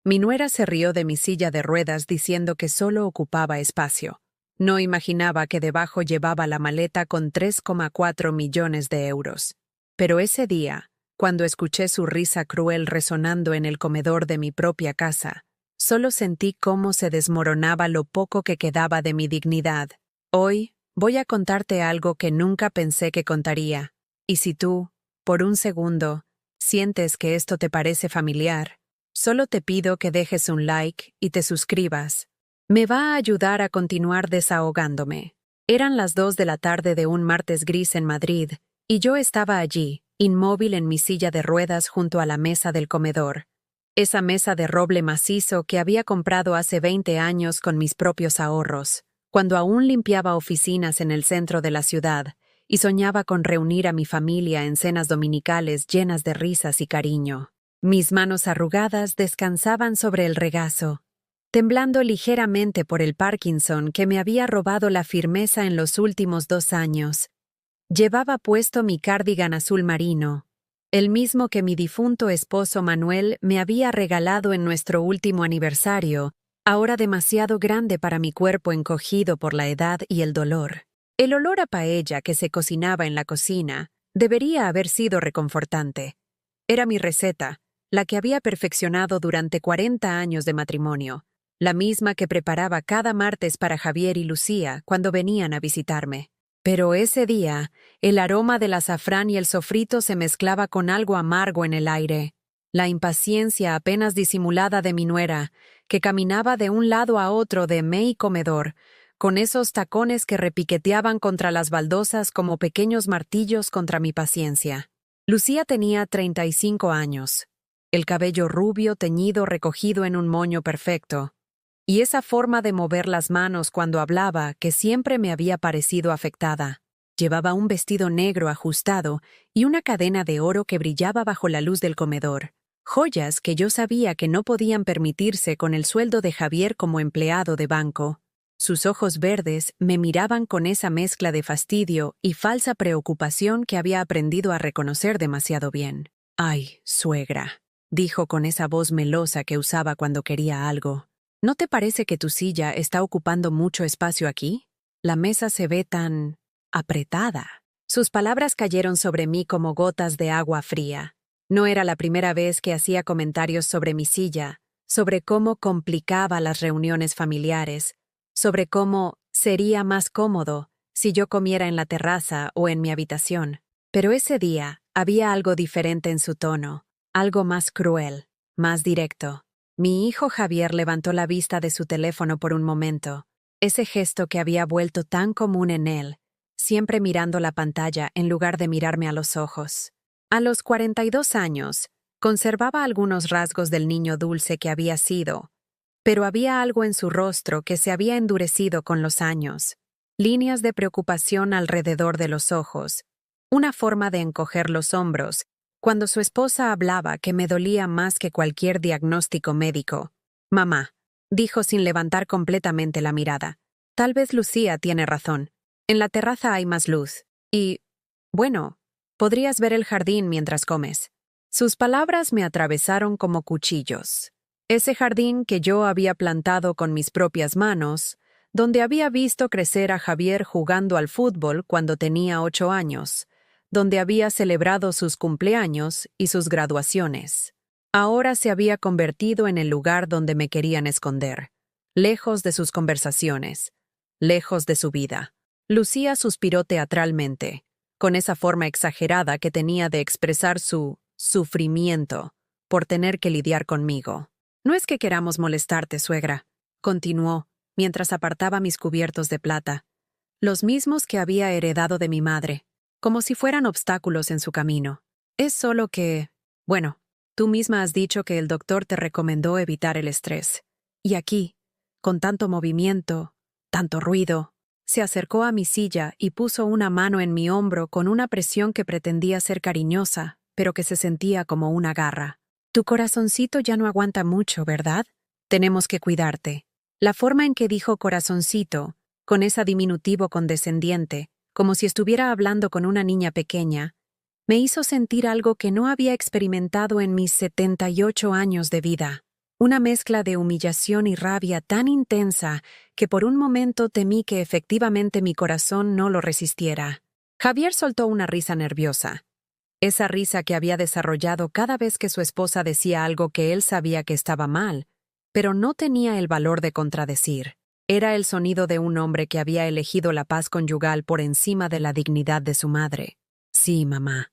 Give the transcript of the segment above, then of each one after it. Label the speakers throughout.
Speaker 1: Mi nuera se rió de mi silla de ruedas diciendo que solo ocupaba espacio. No imaginaba que debajo llevaba la maleta con 3,4 millones de euros. Pero ese día, cuando escuché su risa cruel resonando en el comedor de mi propia casa, solo sentí cómo se desmoronaba lo poco que quedaba de mi dignidad. Hoy, voy a contarte algo que nunca pensé que contaría. Y si tú, por un segundo, sientes que esto te parece familiar, solo te pido que dejes un like y te suscribas. Me va a ayudar a continuar desahogándome. Eran las 2 de la tarde de un martes gris en Madrid, y yo estaba allí, inmóvil en mi silla de ruedas junto a la mesa del comedor. Esa mesa de roble macizo que había comprado hace 20 años con mis propios ahorros, cuando aún limpiaba oficinas en el centro de la ciudad, y soñaba con reunir a mi familia en cenas dominicales llenas de risas y cariño. Mis manos arrugadas descansaban sobre el regazo, temblando ligeramente por el Parkinson que me había robado la firmeza en los últimos 2 años. Llevaba puesto mi cardigan azul marino, el mismo que mi difunto esposo Manuel me había regalado en nuestro último aniversario, ahora demasiado grande para mi cuerpo encogido por la edad y el dolor. El olor a paella que se cocinaba en la cocina debería haber sido reconfortante. Era mi receta, la que había perfeccionado durante 40 años de matrimonio, la misma que preparaba cada martes para Javier y Lucía cuando venían a visitarme. Pero ese día, el aroma del azafrán y el sofrito se mezclaba con algo amargo en el aire. La impaciencia apenas disimulada de mi nuera, que caminaba de un lado a otro de mi comedor, con esos tacones que repiqueteaban contra las baldosas como pequeños martillos contra mi paciencia. Lucía tenía 35 años, el cabello rubio teñido recogido en un moño perfecto, y esa forma de mover las manos cuando hablaba que siempre me había parecido afectada. Llevaba un vestido negro ajustado y una cadena de oro que brillaba bajo la luz del comedor, joyas que yo sabía que no podían permitirse con el sueldo de Javier como empleado de banco. Sus ojos verdes me miraban con esa mezcla de fastidio y falsa preocupación que había aprendido a reconocer demasiado bien. «Ay, suegra», dijo con esa voz melosa que usaba cuando quería algo. ¿No te parece que tu silla está ocupando mucho espacio aquí? La mesa se ve tan apretada. Sus palabras cayeron sobre mí como gotas de agua fría. No era la primera vez que hacía comentarios sobre mi silla, sobre cómo complicaba las reuniones familiares, sobre cómo sería más cómodo si yo comiera en la terraza o en mi habitación. Pero ese día había algo diferente en su tono, algo más cruel, más directo. Mi hijo Javier levantó la vista de su teléfono por un momento, ese gesto que había vuelto tan común en él, siempre mirando la pantalla en lugar de mirarme a los ojos. A los 42 años, conservaba algunos rasgos del niño dulce que había sido, pero había algo en su rostro que se había endurecido con los años, líneas de preocupación alrededor de los ojos, una forma de encoger los hombros, cuando su esposa hablaba que me dolía más que cualquier diagnóstico médico. «Mamá», dijo sin levantar completamente la mirada, «tal vez Lucía tiene razón. En la terraza hay más luz. Y, bueno, podrías ver el jardín mientras comes». Sus palabras me atravesaron como cuchillos. Ese jardín que yo había plantado con mis propias manos, donde había visto crecer a Javier jugando al fútbol cuando tenía 8 años, donde había celebrado sus cumpleaños y sus graduaciones. Ahora se había convertido en el lugar donde me querían esconder, lejos de sus conversaciones, lejos de su vida. Lucía suspiró teatralmente, con esa forma exagerada que tenía de expresar su sufrimiento por tener que lidiar conmigo. «No es que queramos molestarte, suegra», continuó, mientras apartaba mis cubiertos de plata, los mismos que había heredado de mi madre, como si fueran obstáculos en su camino. «Es solo que, bueno, tú misma has dicho que el doctor te recomendó evitar el estrés. Y aquí, con tanto movimiento, tanto ruido». Se acercó a mi silla y puso una mano en mi hombro con una presión que pretendía ser cariñosa, pero que se sentía como una garra. «Tu corazoncito ya no aguanta mucho, ¿verdad? Tenemos que cuidarte». La forma en que dijo corazoncito, con ese diminutivo condescendiente, como si estuviera hablando con una niña pequeña, me hizo sentir algo que no había experimentado en mis 78 años de vida. Una mezcla de humillación y rabia tan intensa que por un momento temí que efectivamente mi corazón no lo resistiera. Javier soltó una risa nerviosa. Esa risa que había desarrollado cada vez que su esposa decía algo que él sabía que estaba mal, pero no tenía el valor de contradecir. Era el sonido de un hombre que había elegido la paz conyugal por encima de la dignidad de su madre. Sí, mamá,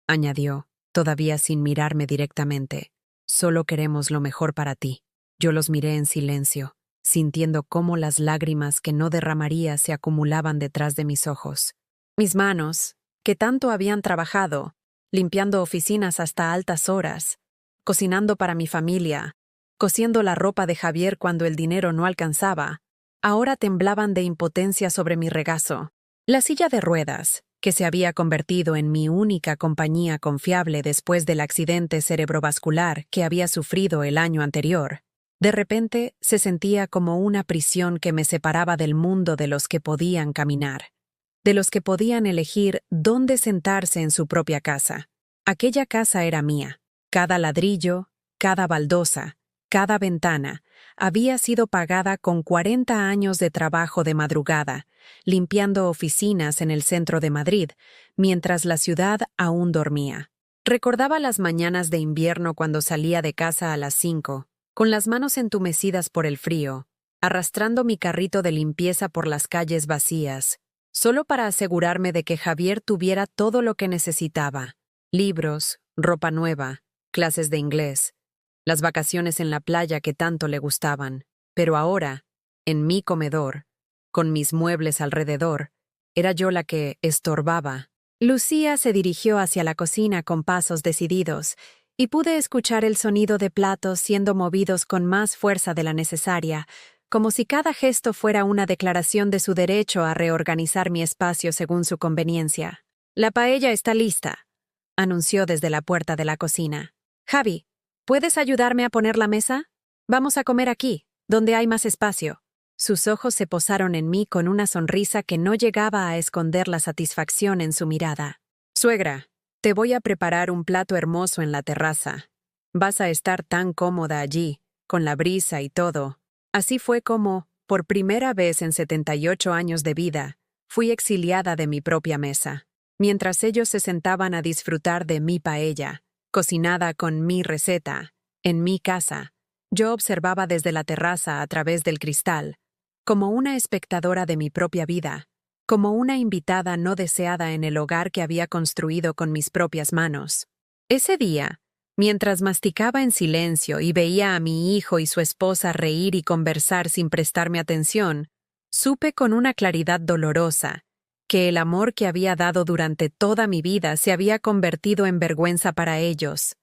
Speaker 1: añadió, todavía sin mirarme directamente. Solo queremos lo mejor para ti. Yo los miré en silencio, sintiendo cómo las lágrimas que no derramaría se acumulaban detrás de mis ojos. Mis manos, que tanto habían trabajado, limpiando oficinas hasta altas horas, cocinando para mi familia, cosiendo la ropa de Javier cuando el dinero no alcanzaba, ahora temblaban de impotencia sobre mi regazo. La silla de ruedas, que se había convertido en mi única compañía confiable después del accidente cerebrovascular que había sufrido el año anterior, de repente se sentía como una prisión que me separaba del mundo de los que podían caminar, de los que podían elegir dónde sentarse en su propia casa. Aquella casa era mía. Cada ladrillo, cada baldosa, cada ventana había sido pagada con 40 años de trabajo de madrugada, limpiando oficinas en el centro de Madrid, mientras la ciudad aún dormía. Recordaba las mañanas de invierno cuando salía de casa a las 5, con las manos entumecidas por el frío, arrastrando mi carrito de limpieza por las calles vacías, solo para asegurarme de que Javier tuviera todo lo que necesitaba: libros, ropa nueva, clases de inglés, las vacaciones en la playa que tanto le gustaban. Pero ahora, en mi comedor, con mis muebles alrededor, era yo la que estorbaba. Lucía se dirigió hacia la cocina con pasos decididos, y pude escuchar el sonido de platos siendo movidos con más fuerza de la necesaria, como si cada gesto fuera una declaración de su derecho a reorganizar mi espacio según su conveniencia. «La paella está lista», anunció desde la puerta de la cocina. «Javi, ¿puedes ayudarme a poner la mesa? Vamos a comer aquí, donde hay más espacio». Sus ojos se posaron en mí con una sonrisa que no llegaba a esconder la satisfacción en su mirada. «Suegra, te voy a preparar un plato hermoso en la terraza. Vas a estar tan cómoda allí, con la brisa y todo». Así fue como, por primera vez en 78 años de vida, fui exiliada de mi propia mesa. Mientras ellos se sentaban a disfrutar de mi paella, cocinada con mi receta, en mi casa, yo observaba desde la terraza a través del cristal, como una espectadora de mi propia vida, como una invitada no deseada en el hogar que había construido con mis propias manos. Ese día, mientras masticaba en silencio y veía a mi hijo y su esposa reír y conversar sin prestarme atención, supe con una claridad dolorosa que el amor que había dado durante toda mi vida se había convertido en vergüenza para ellos.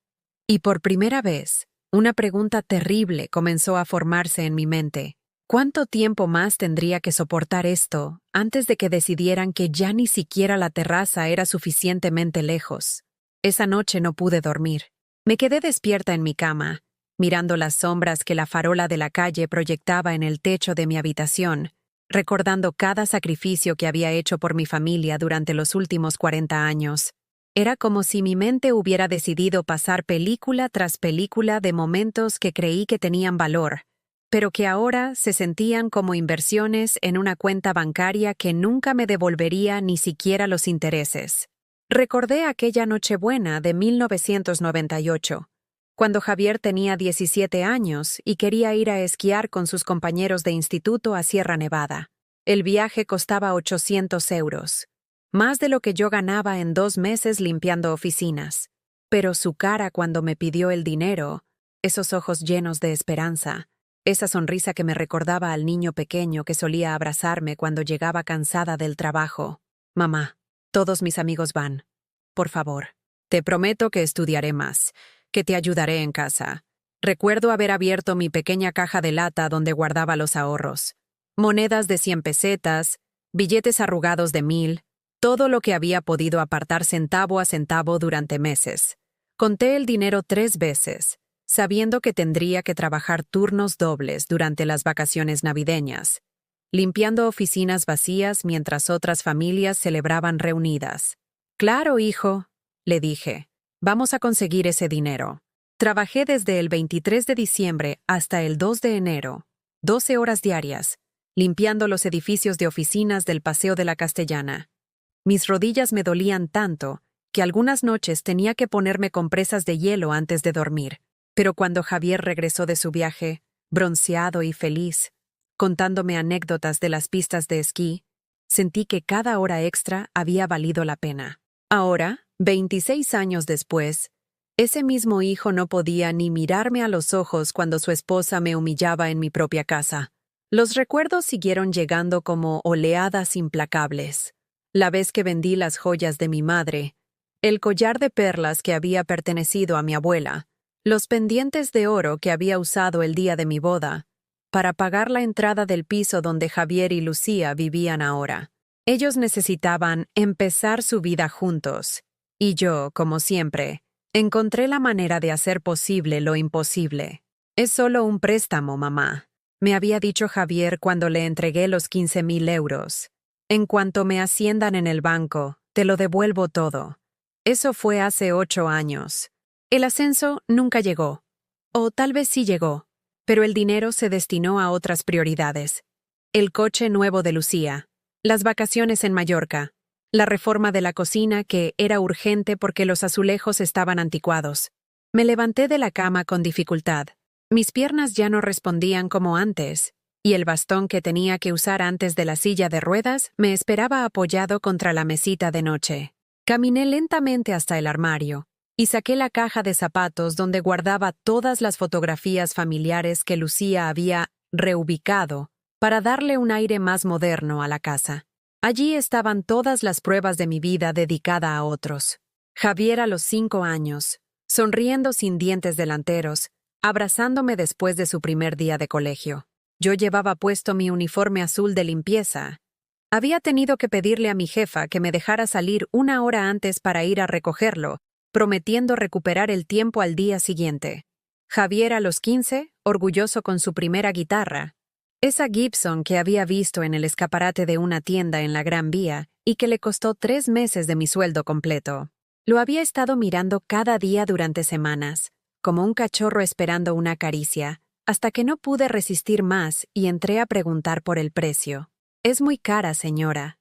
Speaker 1: Y por primera vez, una pregunta terrible comenzó a formarse en mi mente. ¿Cuánto tiempo más tendría que soportar esto antes de que decidieran que ya ni siquiera la terraza era suficientemente lejos? Esa noche no pude dormir. Me quedé despierta en mi cama, mirando las sombras que la farola de la calle proyectaba en el techo de mi habitación, recordando cada sacrificio que había hecho por mi familia durante los últimos 40 años. Era como si mi mente hubiera decidido pasar película tras película de momentos que creí que tenían valor, pero que ahora se sentían como inversiones en una cuenta bancaria que nunca me devolvería ni siquiera los intereses. Recordé aquella Nochebuena de 1998, cuando Javier tenía 17 años y quería ir a esquiar con sus compañeros de instituto a Sierra Nevada. El viaje costaba 800 euros, más de lo que yo ganaba en 2 meses limpiando oficinas. Pero su cara cuando me pidió el dinero, esos ojos llenos de esperanza, esa sonrisa que me recordaba al niño pequeño que solía abrazarme cuando llegaba cansada del trabajo. «Mamá, todos mis amigos van. Por favor, te prometo que estudiaré más, que te ayudaré en casa». Recuerdo haber abierto mi pequeña caja de lata donde guardaba los ahorros. Monedas de 100 pesetas, billetes arrugados de 1000, todo lo que había podido apartar centavo a centavo durante meses. Conté el dinero 3 veces, sabiendo que tendría que trabajar turnos dobles durante las vacaciones navideñas, limpiando oficinas vacías mientras otras familias celebraban reunidas. «Claro, hijo», le dije, «vamos a conseguir ese dinero. Trabajé desde el 23 de diciembre hasta el 2 de enero, 12 horas diarias, limpiando los edificios de oficinas del Paseo de la Castellana. Mis rodillas me dolían tanto que algunas noches tenía que ponerme compresas de hielo antes de dormir. Pero cuando Javier regresó de su viaje, bronceado y feliz, contándome anécdotas de las pistas de esquí, sentí que cada hora extra había valido la pena. Ahora, 26 años después, ese mismo hijo no podía ni mirarme a los ojos cuando su esposa me humillaba en mi propia casa. Los recuerdos siguieron llegando como oleadas implacables. La vez que vendí las joyas de mi madre, el collar de perlas que había pertenecido a mi abuela, los pendientes de oro que había usado el día de mi boda, para pagar la entrada del piso donde Javier y Lucía vivían ahora. Ellos necesitaban empezar su vida juntos, y yo, como siempre, encontré la manera de hacer posible lo imposible. Es solo un préstamo, mamá, me había dicho Javier cuando le entregué los 15,000 euros. En cuanto me asciendan en el banco, te lo devuelvo todo. Eso fue hace 8 años. El ascenso nunca llegó. O tal vez sí llegó, pero el dinero se destinó a otras prioridades. El coche nuevo de Lucía, las vacaciones en Mallorca, la reforma de la cocina que era urgente porque los azulejos estaban anticuados. Me levanté de la cama con dificultad. Mis piernas ya no respondían como antes, y el bastón que tenía que usar antes de la silla de ruedas me esperaba apoyado contra la mesita de noche. Caminé lentamente hasta el armario y saqué la caja de zapatos donde guardaba todas las fotografías familiares que Lucía había reubicado para darle un aire más moderno a la casa. Allí estaban todas las pruebas de mi vida dedicada a otros. Javier a los 5 años, sonriendo sin dientes delanteros, abrazándome después de su primer día de colegio. Yo llevaba puesto mi uniforme azul de limpieza. Había tenido que pedirle a mi jefa que me dejara salir 1 hora antes para ir a recogerlo, prometiendo recuperar el tiempo al día siguiente. Javier a los 15, orgulloso con su primera guitarra, esa Gibson que había visto en el escaparate de una tienda en la Gran Vía y que le costó 3 meses de mi sueldo completo. Lo había estado mirando cada día durante semanas, como un cachorro esperando una caricia, hasta que no pude resistir más y entré a preguntar por el precio. «Es muy cara, señora»,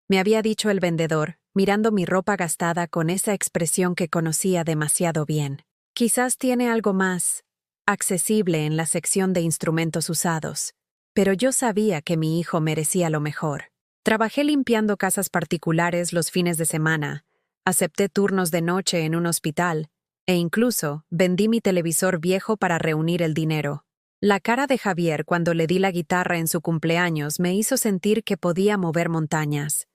Speaker 1: me había dicho el vendedor, mirando mi ropa gastada con esa expresión que conocía demasiado bien. «Quizás tiene algo más accesible en la sección de instrumentos usados». Pero yo sabía que mi hijo merecía lo mejor. Trabajé limpiando casas particulares los fines de semana, acepté turnos de noche en un hospital, e incluso vendí mi televisor viejo para reunir el dinero. La cara de Javier cuando le di la guitarra en su cumpleaños me hizo sentir que podía mover montañas.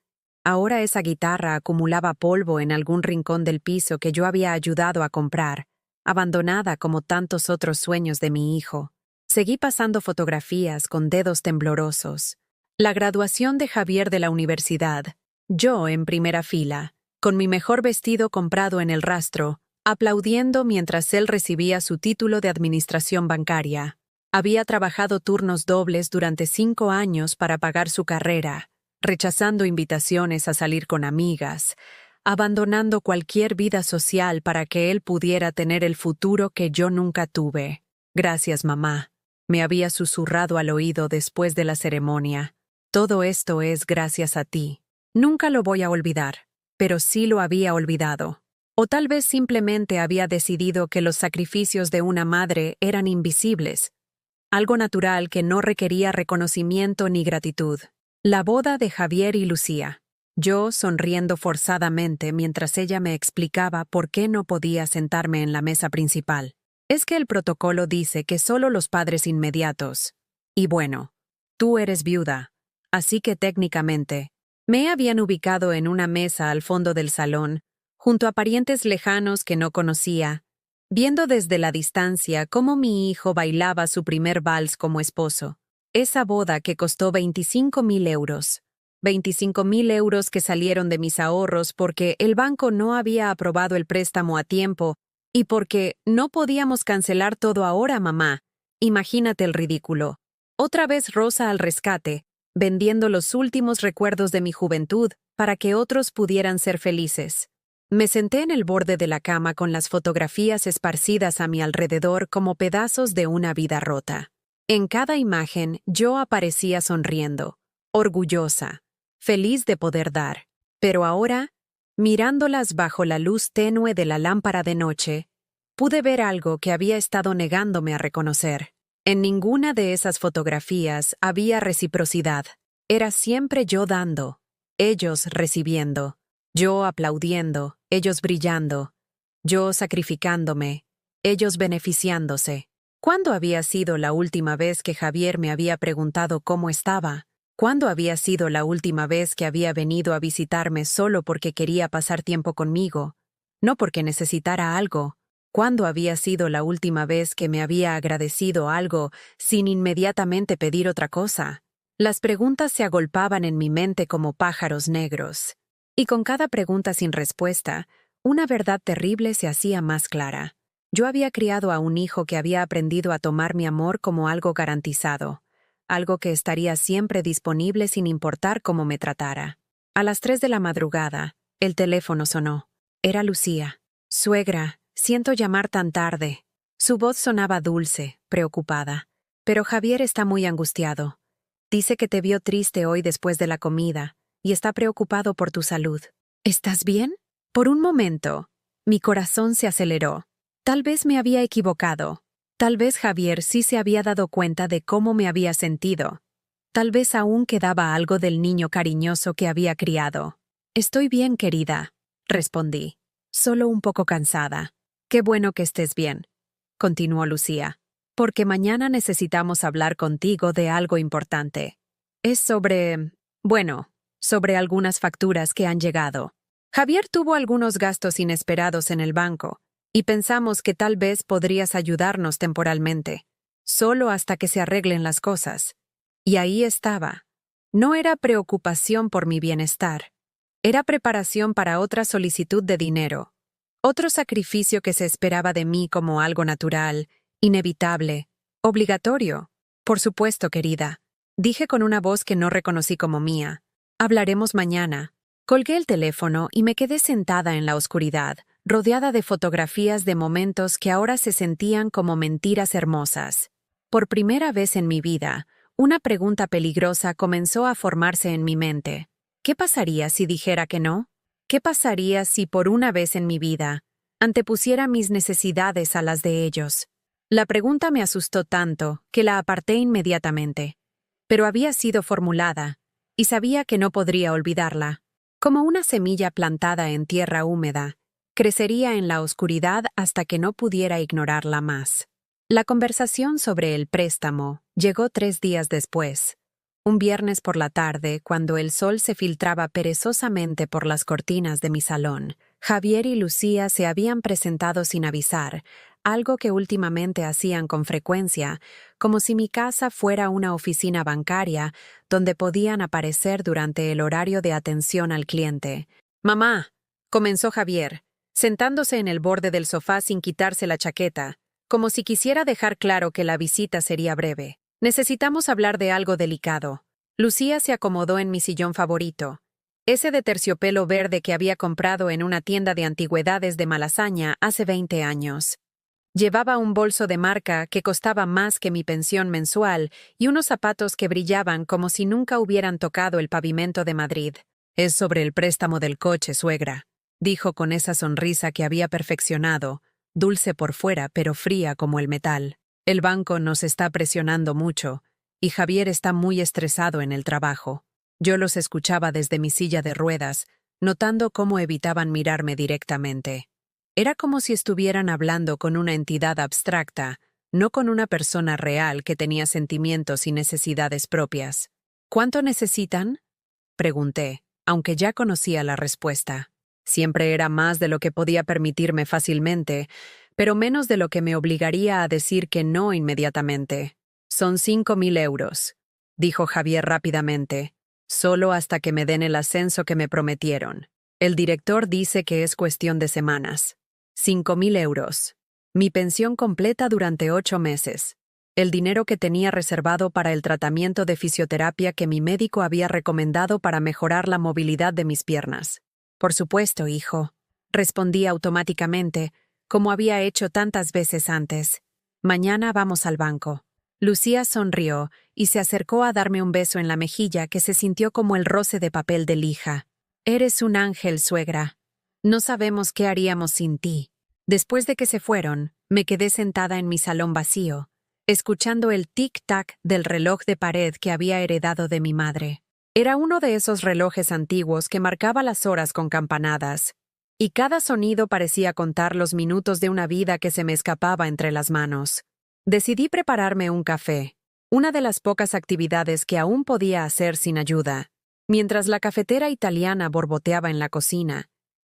Speaker 1: Ahora esa guitarra acumulaba polvo en algún rincón del piso que yo había ayudado a comprar, abandonada como tantos otros sueños de mi hijo. Seguí pasando fotografías con dedos temblorosos. La graduación de Javier de la universidad, yo en primera fila, con mi mejor vestido comprado en el rastro, aplaudiendo mientras él recibía su título de administración bancaria. Había trabajado turnos dobles durante 5 años para pagar su carrera, rechazando invitaciones a salir con amigas, abandonando cualquier vida social para que él pudiera tener el futuro que yo nunca tuve. «Gracias, mamá», me había susurrado al oído después de la ceremonia. «Todo esto es gracias a ti. Nunca lo voy a olvidar», pero sí lo había olvidado. O tal vez simplemente había decidido que los sacrificios de una madre eran invisibles, algo natural que no requería reconocimiento ni gratitud. La boda de Javier y Lucía. Yo sonriendo forzadamente mientras ella me explicaba por qué no podía sentarme en la mesa principal. Es que el protocolo dice que solo los padres inmediatos. Y bueno, tú eres viuda, así que técnicamente, me habían ubicado en una mesa al fondo del salón, junto a parientes lejanos que no conocía, viendo desde la distancia cómo mi hijo bailaba su primer vals como esposo. Esa boda que costó 25,000 euros. 25,000 euros que salieron de mis ahorros porque el banco no había aprobado el préstamo a tiempo y porque no podíamos cancelar todo ahora, mamá. Imagínate el ridículo. Otra vez Rosa al rescate, vendiendo los últimos recuerdos de mi juventud para que otros pudieran ser felices. Me senté en el borde de la cama con las fotografías esparcidas a mi alrededor como pedazos de una vida rota. En cada imagen yo aparecía sonriendo, orgullosa, feliz de poder dar. Pero ahora, mirándolas bajo la luz tenue de la lámpara de noche, pude ver algo que había estado negándome a reconocer. En ninguna de esas fotografías había reciprocidad. Era siempre yo dando, ellos recibiendo, yo aplaudiendo, ellos brillando, yo sacrificándome, ellos beneficiándose. ¿Cuándo había sido la última vez que Javier me había preguntado cómo estaba? ¿Cuándo había sido la última vez que había venido a visitarme solo porque quería pasar tiempo conmigo, no porque necesitara algo? ¿Cuándo había sido la última vez que me había agradecido algo sin inmediatamente pedir otra cosa? Las preguntas se agolpaban en mi mente como pájaros negros. Y con cada pregunta sin respuesta, una verdad terrible se hacía más clara. Yo había criado a un hijo que había aprendido a tomar mi amor como algo garantizado, algo que estaría siempre disponible sin importar cómo me tratara. A las 3 de la madrugada, el teléfono sonó. Era Lucía. «Suegra, siento llamar tan tarde». Su voz sonaba dulce, preocupada. «Pero Javier está muy angustiado. Dice que te vio triste hoy después de la comida y está preocupado por tu salud. ¿Estás bien?» Por un momento, mi corazón se aceleró. Tal vez me había equivocado. Tal vez Javier sí se había dado cuenta de cómo me había sentido. Tal vez aún quedaba algo del niño cariñoso que había criado. «Estoy bien, querida», respondí. «Solo un poco cansada». «Qué bueno que estés bien», continuó Lucía. «Porque mañana necesitamos hablar contigo de algo importante. Es sobre algunas facturas que han llegado. Javier tuvo algunos gastos inesperados en el banco, y pensamos que tal vez podrías ayudarnos temporalmente, solo hasta que se arreglen las cosas». Y ahí estaba. No era preocupación por mi bienestar. Era preparación para otra solicitud de dinero. Otro sacrificio que se esperaba de mí como algo natural, inevitable, obligatorio. «Por supuesto, querida», dije con una voz que no reconocí como mía. «Hablaremos mañana». Colgué el teléfono y me quedé sentada en la oscuridad, rodeada de fotografías de momentos que ahora se sentían como mentiras hermosas. Por primera vez en mi vida, una pregunta peligrosa comenzó a formarse en mi mente. ¿Qué pasaría si dijera que no? ¿Qué pasaría si por una vez en mi vida antepusiera mis necesidades a las de ellos? La pregunta me asustó tanto que la aparté inmediatamente. Pero había sido formulada, y sabía que no podría olvidarla. Como una semilla plantada en tierra húmeda, crecería en la oscuridad hasta que no pudiera ignorarla más. La conversación sobre el préstamo llegó 3 días después. Un viernes por la tarde, cuando el sol se filtraba perezosamente por las cortinas de mi salón, Javier y Lucía se habían presentado sin avisar, algo que últimamente hacían con frecuencia, como si mi casa fuera una oficina bancaria donde podían aparecer durante el horario de atención al cliente. «Mamá», comenzó Javier, sentándose en el borde del sofá sin quitarse la chaqueta, como si quisiera dejar claro que la visita sería breve. «Necesitamos hablar de algo delicado». Lucía se acomodó en mi sillón favorito, ese de terciopelo verde que había comprado en una tienda de antigüedades de Malasaña hace 20 años. Llevaba un bolso de marca que costaba más que mi pensión mensual y unos zapatos que brillaban como si nunca hubieran tocado el pavimento de Madrid. «Es sobre el préstamo del coche, suegra», dijo con esa sonrisa que había perfeccionado, dulce por fuera pero fría como el metal. «El banco nos está presionando mucho, y Javier está muy estresado en el trabajo». Yo los escuchaba desde mi silla de ruedas, notando cómo evitaban mirarme directamente. Era como si estuvieran hablando con una entidad abstracta, no con una persona real que tenía sentimientos y necesidades propias. «¿Cuánto necesitan?», pregunté, aunque ya conocía la respuesta. Siempre era más de lo que podía permitirme fácilmente, pero menos de lo que me obligaría a decir que no inmediatamente. «Son 5.000 euros», dijo Javier rápidamente, «solo hasta que me den el ascenso que me prometieron. El director dice que es cuestión de semanas». 5.000 euros. Mi pensión completa durante 8 meses. El dinero que tenía reservado para el tratamiento de fisioterapia que mi médico había recomendado para mejorar la movilidad de mis piernas. «Por supuesto, hijo», respondí automáticamente, como había hecho tantas veces antes. Mañana vamos al banco. Lucía sonrió y se acercó a darme un beso en la mejilla que se sintió como el roce de papel de lija. Eres un ángel, suegra. No sabemos qué haríamos sin ti. Después de que se fueron, me quedé sentada en mi salón vacío, escuchando el tic-tac del reloj de pared que había heredado de mi madre. Era uno de esos relojes antiguos que marcaba las horas con campanadas, y cada sonido parecía contar los minutos de una vida que se me escapaba entre las manos. Decidí prepararme un café, una de las pocas actividades que aún podía hacer sin ayuda. Mientras la cafetera italiana borboteaba en la cocina,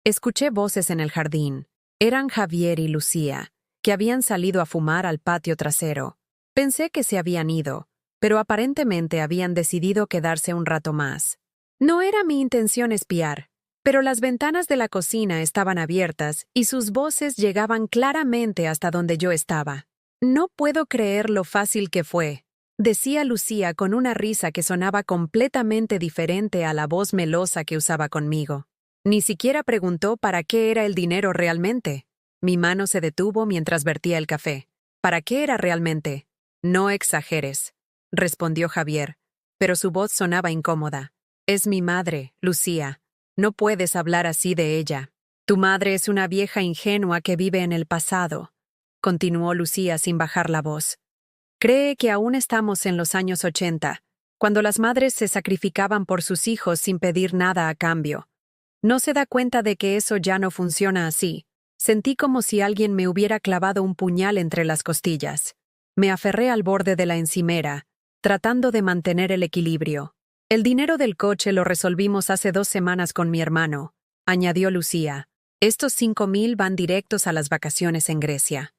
Speaker 1: escuché voces en el jardín. Eran Javier y Lucía, que habían salido a fumar al patio trasero. Pensé que se habían ido, pero aparentemente habían decidido quedarse un rato más. No era mi intención espiar, pero las ventanas de la cocina estaban abiertas y sus voces llegaban claramente hasta donde yo estaba. No puedo creer lo fácil que fue, decía Lucía con una risa que sonaba completamente diferente a la voz melosa que usaba conmigo. Ni siquiera preguntó para qué era el dinero realmente. Mi mano se detuvo mientras vertía el café. ¿Para qué era realmente? No exageres, respondió Javier, pero su voz sonaba incómoda. Es mi madre, Lucía. No puedes hablar así de ella. Tu madre es una vieja ingenua que vive en el pasado, continuó Lucía sin bajar la voz. Cree que aún estamos en los años 80, cuando las madres se sacrificaban por sus hijos sin pedir nada a cambio. No se da cuenta de que eso ya no funciona así. Sentí como si alguien me hubiera clavado un puñal entre las costillas. Me aferré al borde de la encimera, tratando de mantener el equilibrio. El dinero del coche lo resolvimos hace 2 semanas con mi hermano, añadió Lucía. Estos 5,000 van directos a las vacaciones en Grecia.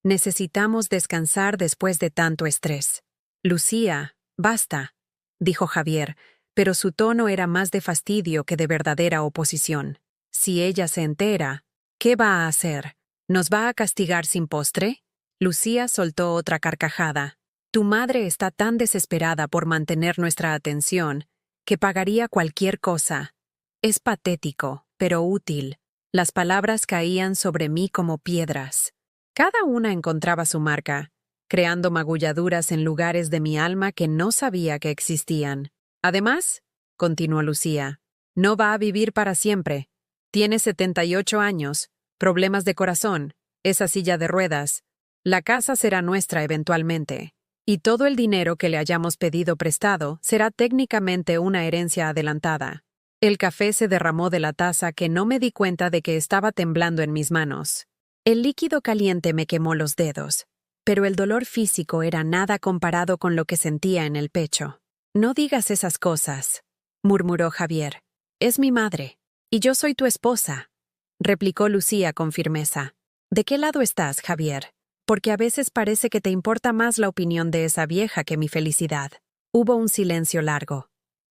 Speaker 1: Necesitamos descansar después de tanto estrés. Lucía, basta, dijo Javier, pero su tono era más de fastidio que de verdadera oposición. Si ella se entera, ¿qué va a hacer? ¿Nos va a castigar sin postre? Lucía soltó otra carcajada. Tu madre está tan desesperada por mantener nuestra atención que pagaría cualquier cosa. Es patético, pero útil. Las palabras caían sobre mí como piedras. Cada una encontraba su marca, creando magulladuras en lugares de mi alma que no sabía que existían. Además, continuó Lucía, no va a vivir para siempre. Tiene 78 años, problemas de corazón, esa silla de ruedas. La casa será nuestra eventualmente, y todo el dinero que le hayamos pedido prestado será técnicamente una herencia adelantada. El café se derramó de la taza que no me di cuenta de que estaba temblando en mis manos. El líquido caliente me quemó los dedos, pero el dolor físico era nada comparado con lo que sentía en el pecho. No digas esas cosas, murmuró Javier. Es mi madre, y yo soy tu esposa, replicó Lucía con firmeza. ¿De qué lado estás, Javier? Porque a veces parece que te importa más la opinión de esa vieja que mi felicidad. Hubo un silencio largo.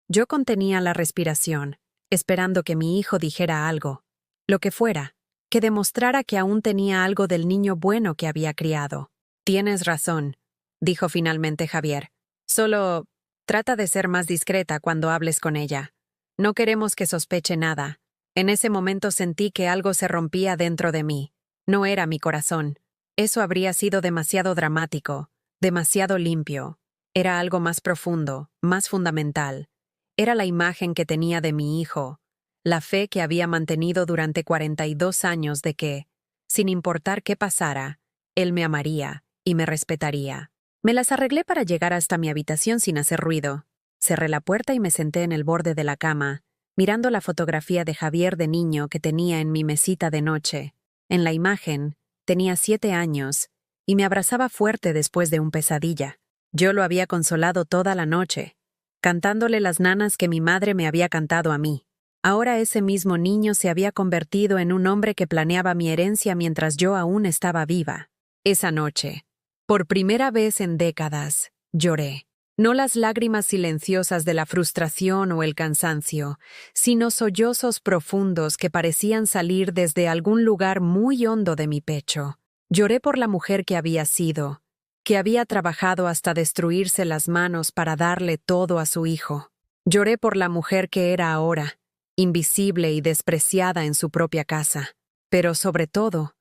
Speaker 1: Yo contenía la respiración, esperando que mi hijo dijera algo, lo que fuera, que demostrara que aún tenía algo del niño bueno que había criado. Tienes razón, dijo finalmente Javier. Solo trata de ser más discreta cuando hables con ella. No queremos que sospeche nada. En ese momento sentí que algo se rompía dentro de mí. No era mi corazón. Eso habría sido demasiado dramático, demasiado limpio. Era algo más profundo, más fundamental. Era la imagen que tenía de mi hijo, la fe que había mantenido durante 42 años de que, sin importar qué pasara, él me amaría y me respetaría. Me las arreglé para llegar hasta mi habitación sin hacer ruido. Cerré la puerta y me senté en el borde de la cama, mirando la fotografía de Javier de niño que tenía en mi mesita de noche. En la imagen, tenía 7 años y me abrazaba fuerte después de un pesadilla. Yo lo había consolado toda la noche, cantándole las nanas que mi madre me había cantado a mí. Ahora ese mismo niño se había convertido en un hombre que planeaba mi herencia mientras yo aún estaba viva. Esa noche, por primera vez en décadas, lloré. No las lágrimas silenciosas de la frustración o el cansancio, sino sollozos profundos que parecían salir desde algún lugar muy hondo de mi pecho. Lloré por la mujer que había sido, que había trabajado hasta destruirse las manos para darle todo a su hijo. Lloré por la mujer que era ahora, invisible y despreciada en su propia casa. Pero sobre todo,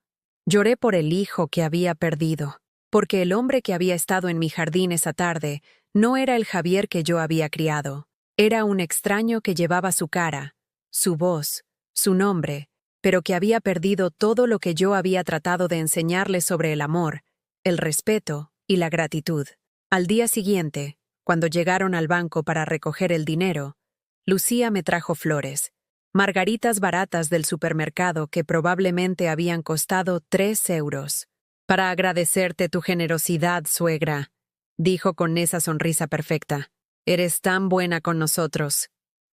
Speaker 1: lloré por el hijo que había perdido, porque el hombre que había estado en mi jardín esa tarde no era el Javier que yo había criado. Era un extraño que llevaba su cara, su voz, su nombre, pero que había perdido todo lo que yo había tratado de enseñarle sobre el amor, el respeto y la gratitud. Al día siguiente, cuando llegaron al banco para recoger el dinero, Lucía me trajo flores, margaritas baratas del supermercado que probablemente habían costado 3 euros. Para agradecerte tu generosidad, suegra, dijo con esa sonrisa perfecta. Eres tan buena con nosotros.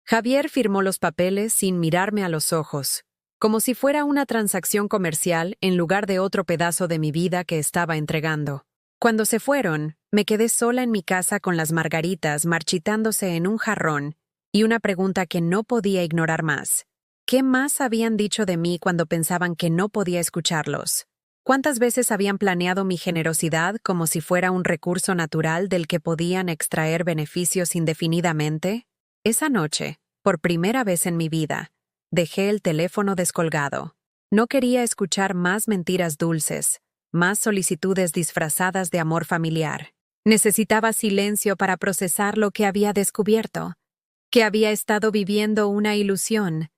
Speaker 1: Javier firmó los papeles sin mirarme a los ojos, como si fuera una transacción comercial en lugar de otro pedazo de mi vida que estaba entregando. Cuando se fueron, me quedé sola en mi casa con las margaritas marchitándose en un jarrón y una pregunta que no podía ignorar más. ¿Qué más habían dicho de mí cuando pensaban que no podía escucharlos? ¿Cuántas veces habían planeado mi generosidad como si fuera un recurso natural del que podían extraer beneficios indefinidamente? Esa noche, por primera vez en mi vida, dejé el teléfono descolgado. No quería escuchar más mentiras dulces, más solicitudes disfrazadas de amor familiar. Necesitaba silencio para procesar lo que había descubierto, que había estado viviendo una ilusión,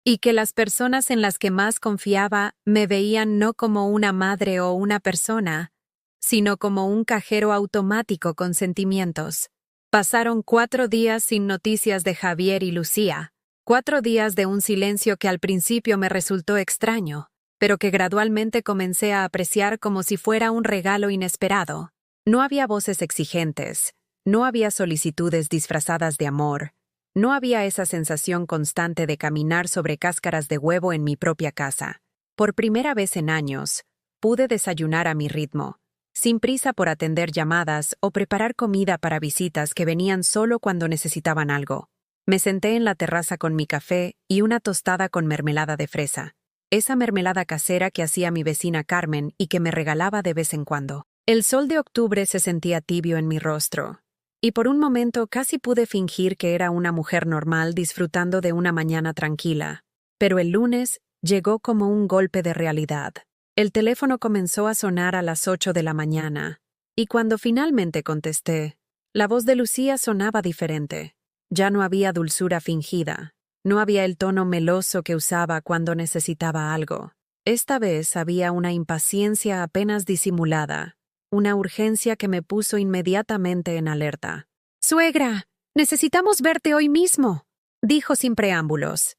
Speaker 1: y que las personas en las que más confiaba me veían no como una madre o una persona, sino como un cajero automático con sentimientos. Pasaron 4 días sin noticias de Javier y Lucía, 4 días de un silencio que al principio me resultó extraño, pero que gradualmente comencé a apreciar como si fuera un regalo inesperado. No había voces exigentes, no había solicitudes disfrazadas de amor, no había esa sensación constante de caminar sobre cáscaras de huevo en mi propia casa. Por primera vez en años, pude desayunar a mi ritmo, sin prisa por atender llamadas o preparar comida para visitas que venían solo cuando necesitaban algo. Me senté en la terraza con mi café y una tostada con mermelada de fresa, esa mermelada casera que hacía mi vecina Carmen y que me regalaba de vez en cuando. El sol de octubre se sentía tibio en mi rostro, y por un momento casi pude fingir que era una mujer normal disfrutando de una mañana tranquila. Pero el lunes llegó como un golpe de realidad. El teléfono comenzó a sonar a las 8 de la mañana, y cuando finalmente contesté, la voz de Lucía sonaba diferente. Ya no había dulzura fingida, no había el tono meloso que usaba cuando necesitaba algo. Esta vez había una impaciencia apenas disimulada, una urgencia que me puso inmediatamente en alerta. «Suegra, necesitamos verte hoy mismo», dijo sin preámbulos.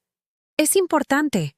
Speaker 1: «Es importante,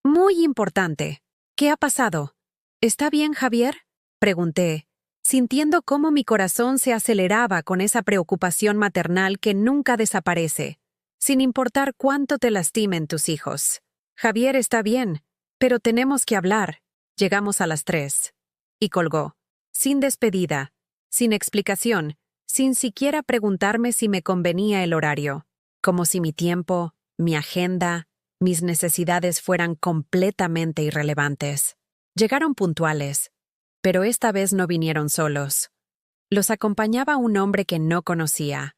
Speaker 1: muy importante». «¿Qué ha pasado? ¿Está bien, Javier?», pregunté, sintiendo cómo mi corazón se aceleraba con esa preocupación maternal que nunca desaparece, sin importar cuánto te lastimen tus hijos. «Javier está bien, pero tenemos que hablar». Llegamos a las 3. Y colgó. Sin despedida, sin explicación, sin siquiera preguntarme si me convenía el horario, como si mi tiempo, mi agenda, mis necesidades fueran completamente irrelevantes. Llegaron puntuales, pero esta vez no vinieron solos. Los acompañaba un hombre que no conocía,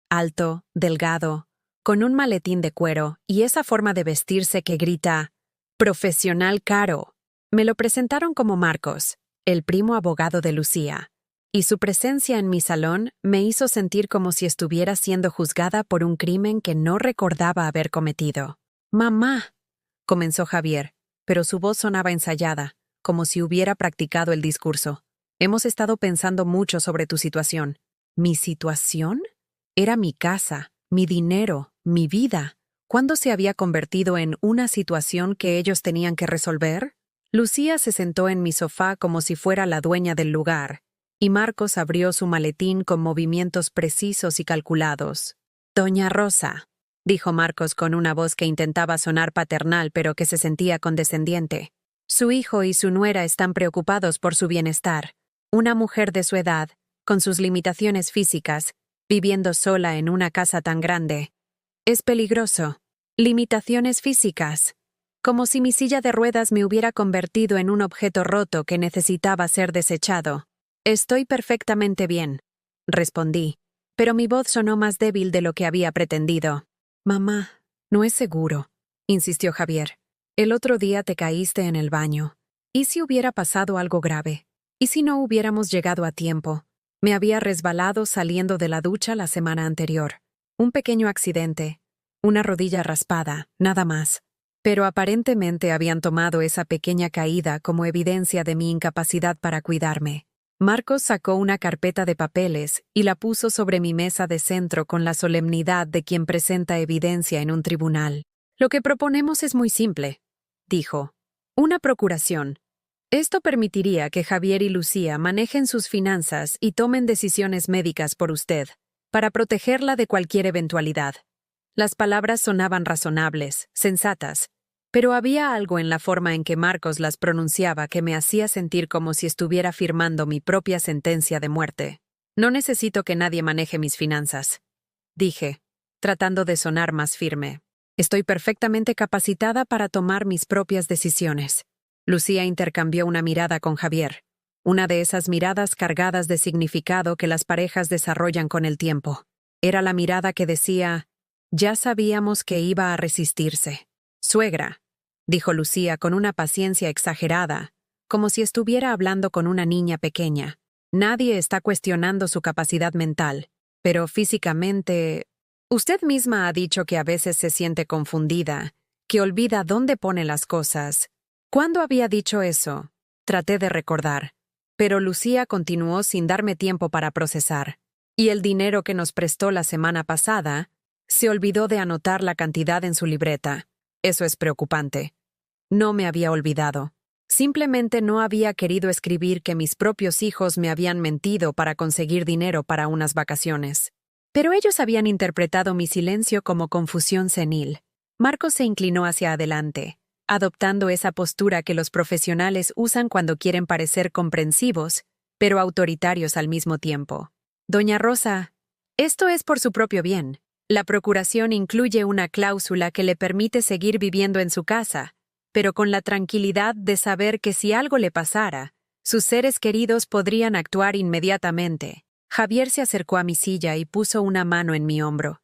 Speaker 1: alto, delgado, con un maletín de cuero y esa forma de vestirse que grita «profesional caro». Me lo presentaron como Marcos, el primo abogado de Lucía, y su presencia en mi salón me hizo sentir como si estuviera siendo juzgada por un crimen que no recordaba haber cometido. «Mamá», comenzó Javier, pero su voz sonaba ensayada, como si hubiera practicado el discurso. «Hemos estado pensando mucho sobre tu situación». ¿Mi situación? Era mi casa, mi dinero, mi vida. ¿Cuándo se había convertido en una situación que ellos tenían que resolver? Lucía se sentó en mi sofá como si fuera la dueña del lugar, y Marcos abrió su maletín con movimientos precisos y calculados. «Doña Rosa», dijo Marcos con una voz que intentaba sonar paternal pero que se sentía condescendiente. «Su hijo y su nuera están preocupados por su bienestar. Una mujer de su edad, con sus limitaciones físicas, viviendo sola en una casa tan grande. Es peligroso. Limitaciones físicas. Como si mi silla de ruedas me hubiera convertido en un objeto roto que necesitaba ser desechado. «Estoy perfectamente bien», respondí, pero mi voz sonó más débil de lo que había pretendido. «Mamá, no es seguro», insistió Javier. El otro día te caíste en el baño. ¿Y si hubiera pasado algo grave? ¿Y si no hubiéramos llegado a tiempo? Me había resbalado saliendo de la ducha la semana anterior. Un pequeño accidente. Una rodilla raspada, nada más. Pero aparentemente habían tomado esa pequeña caída como evidencia de mi incapacidad para cuidarme. Marcos sacó una carpeta de papeles y la puso sobre mi mesa de centro con la solemnidad de quien presenta evidencia en un tribunal. Lo que proponemos es muy simple, dijo. Una procuración. Esto permitiría que Javier y Lucía manejen sus finanzas y tomen decisiones médicas por usted, para protegerla de cualquier eventualidad. Las palabras sonaban razonables, sensatas, pero había algo en la forma en que Marcos las pronunciaba que me hacía sentir como si estuviera firmando mi propia sentencia de muerte. No necesito que nadie maneje mis finanzas, dije, tratando de sonar más firme. Estoy perfectamente capacitada para tomar mis propias decisiones. Lucía intercambió una mirada con Javier, una de esas miradas cargadas de significado que las parejas desarrollan con el tiempo. Era la mirada que decía, ya sabíamos que iba a resistirse. Suegra, dijo Lucía con una paciencia exagerada, como si estuviera hablando con una niña pequeña. Nadie está cuestionando su capacidad mental, pero físicamente... Usted misma ha dicho que a veces se siente confundida, que olvida dónde pone las cosas. ¿Cuándo había dicho eso? Traté de recordar, pero Lucía continuó sin darme tiempo para procesar. Y el dinero que nos prestó la semana pasada, se olvidó de anotar la cantidad en su libreta. Eso es preocupante. No me había olvidado. Simplemente no había querido escribir que mis propios hijos me habían mentido para conseguir dinero para unas vacaciones. Pero ellos habían interpretado mi silencio como confusión senil. Marcos se inclinó hacia adelante, adoptando esa postura que los profesionales usan cuando quieren parecer comprensivos, pero autoritarios al mismo tiempo. Doña Rosa, esto es por su propio bien. La procuración incluye una cláusula que le permite seguir viviendo en su casa, pero con la tranquilidad de saber que si algo le pasara, sus seres queridos podrían actuar inmediatamente. Javier se acercó a mi silla y puso una mano en mi hombro.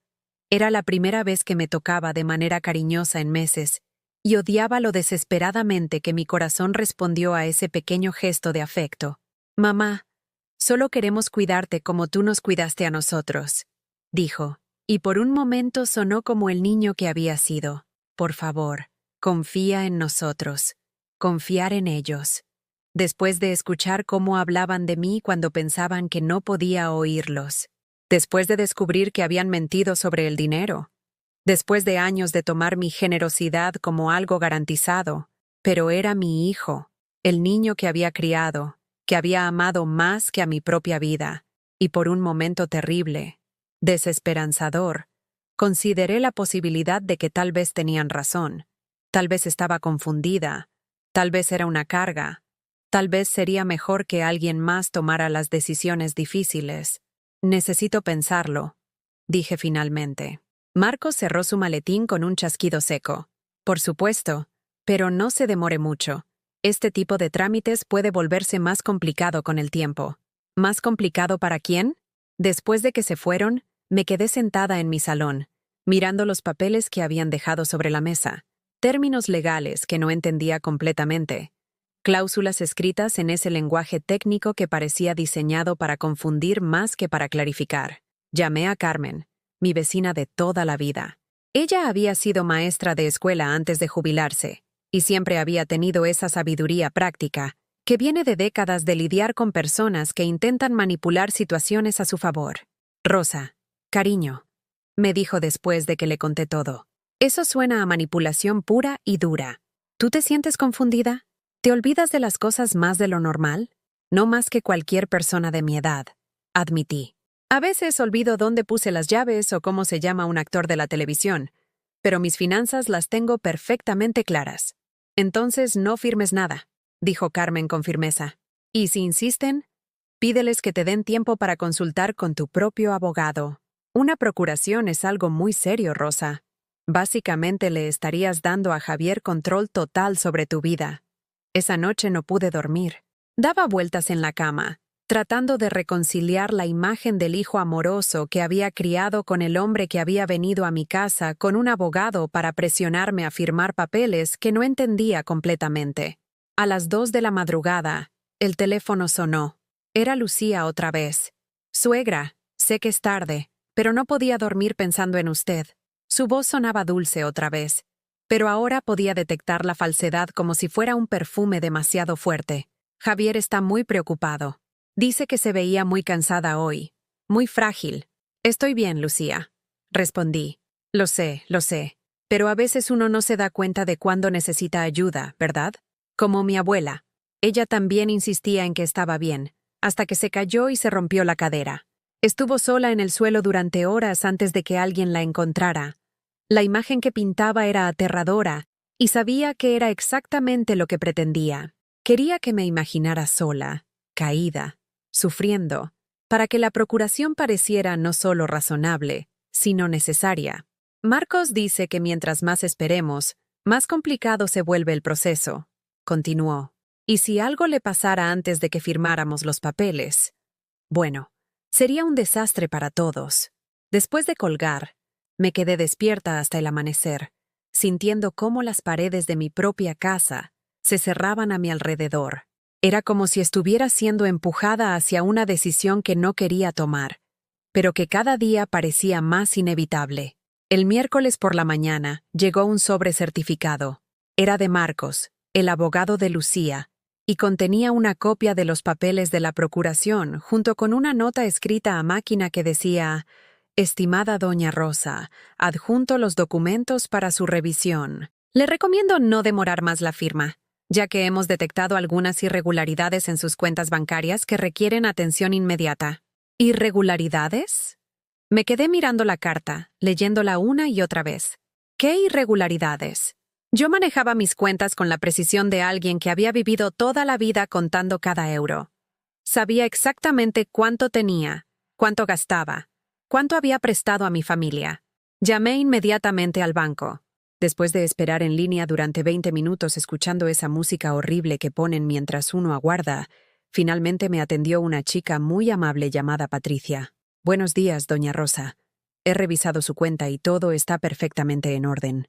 Speaker 1: Era la primera vez que me tocaba de manera cariñosa en meses, y odiaba lo desesperadamente que mi corazón respondió a ese pequeño gesto de afecto. Mamá, solo queremos cuidarte como tú nos cuidaste a nosotros, dijo, y por un momento sonó como el niño que había sido. Por favor, confía en nosotros. Confiar en ellos. Después de escuchar cómo hablaban de mí cuando pensaban que no podía oírlos. Después de descubrir que habían mentido sobre el dinero. Después de años de tomar mi generosidad como algo garantizado. Pero era mi hijo, el niño que había criado, que había amado más que a mi propia vida. Y por un momento terrible, desesperanzador, consideré la posibilidad de que tal vez tenían razón. Tal vez estaba confundida. Tal vez era una carga. Tal vez sería mejor que alguien más tomara las decisiones difíciles. Necesito pensarlo, dije finalmente. Marcos cerró su maletín con un chasquido seco. Por supuesto, pero no se demore mucho. Este tipo de trámites puede volverse más complicado con el tiempo. ¿Más complicado para quién? Después de que se fueron, me quedé sentada en mi salón, mirando los papeles que habían dejado sobre la mesa. Términos legales que no entendía completamente. Cláusulas escritas en ese lenguaje técnico que parecía diseñado para confundir más que para clarificar. Llamé a Carmen, mi vecina de toda la vida. Ella había sido maestra de escuela antes de jubilarse, y siempre había tenido esa sabiduría práctica, que viene de décadas de lidiar con personas que intentan manipular situaciones a su favor. Rosa, cariño, me dijo después de que le conté todo. Eso suena a manipulación pura y dura. ¿Tú te sientes confundida? ¿Te olvidas de las cosas más de lo normal? No más que cualquier persona de mi edad, admití. A veces olvido dónde puse las llaves o cómo se llama un actor de la televisión, pero mis finanzas las tengo perfectamente claras. Entonces no firmes nada, dijo Carmen con firmeza. Y si insisten, pídeles que te den tiempo para consultar con tu propio abogado. Una procuración es algo muy serio, Rosa. Básicamente le estarías dando a Javier control total sobre tu vida. Esa noche no pude dormir. Daba vueltas en la cama, tratando de reconciliar la imagen del hijo amoroso que había criado con el hombre que había venido a mi casa con un abogado para presionarme a firmar papeles que no entendía completamente. A las 2 de la madrugada, el teléfono sonó. Era Lucía otra vez. Suegra, sé que es tarde, pero no podía dormir pensando en usted. Su voz sonaba dulce otra vez, pero ahora podía detectar la falsedad como si fuera un perfume demasiado fuerte. Javier está muy preocupado. Dice que se veía muy cansada hoy, muy frágil. Estoy bien, Lucía, respondí. Lo sé, pero a veces uno no se da cuenta de cuándo necesita ayuda, ¿verdad? Como mi abuela. Ella también insistía en que estaba bien, hasta que se cayó y se rompió la cadera. Estuvo sola en el suelo durante horas antes de que alguien la encontrara. La imagen que pintaba era aterradora, y sabía que era exactamente lo que pretendía. Quería que me imaginara sola, caída, sufriendo, para que la procuración pareciera no solo razonable, sino necesaria. Marcos dice que mientras más esperemos, más complicado se vuelve el proceso, continuó. Y si algo le pasara antes de que firmáramos los papeles, bueno, sería un desastre para todos. Después de colgar, me quedé despierta hasta el amanecer, sintiendo cómo las paredes de mi propia casa se cerraban a mi alrededor. Era como si estuviera siendo empujada hacia una decisión que no quería tomar, pero que cada día parecía más inevitable. El miércoles por la mañana llegó un sobre certificado. Era de Marcos, el abogado de Lucía, y contenía una copia de los papeles de la procuración junto con una nota escrita a máquina que decía: «Estimada doña Rosa, adjunto los documentos para su revisión. Le recomiendo no demorar más la firma, ya que hemos detectado algunas irregularidades en sus cuentas bancarias que requieren atención inmediata». ¿Irregularidades? Me quedé mirando la carta, leyéndola una y otra vez. ¿Qué irregularidades? Yo manejaba mis cuentas con la precisión de alguien que había vivido toda la vida contando cada euro. Sabía exactamente cuánto tenía, cuánto gastaba, cuánto había prestado a mi familia. Llamé inmediatamente al banco. Después de esperar en línea durante 20 minutos escuchando esa música horrible que ponen mientras uno aguarda, finalmente me atendió una chica muy amable llamada Patricia. «Buenos días, doña Rosa. He revisado su cuenta y todo está perfectamente en orden.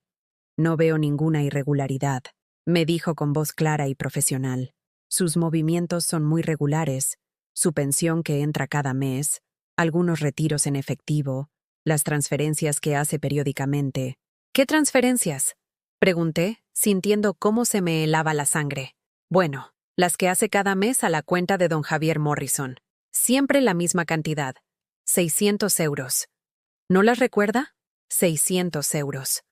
Speaker 1: No veo ninguna irregularidad», me dijo con voz clara y profesional. «Sus movimientos son muy regulares, su pensión que entra cada mes, algunos retiros en efectivo, las transferencias que hace periódicamente». «¿Qué transferencias?», pregunté, sintiendo cómo se me helaba la sangre. «Bueno, las que hace cada mes a la cuenta de don Javier Morrison. Siempre la misma cantidad, 600 euros. ¿No las recuerda? 600 euros.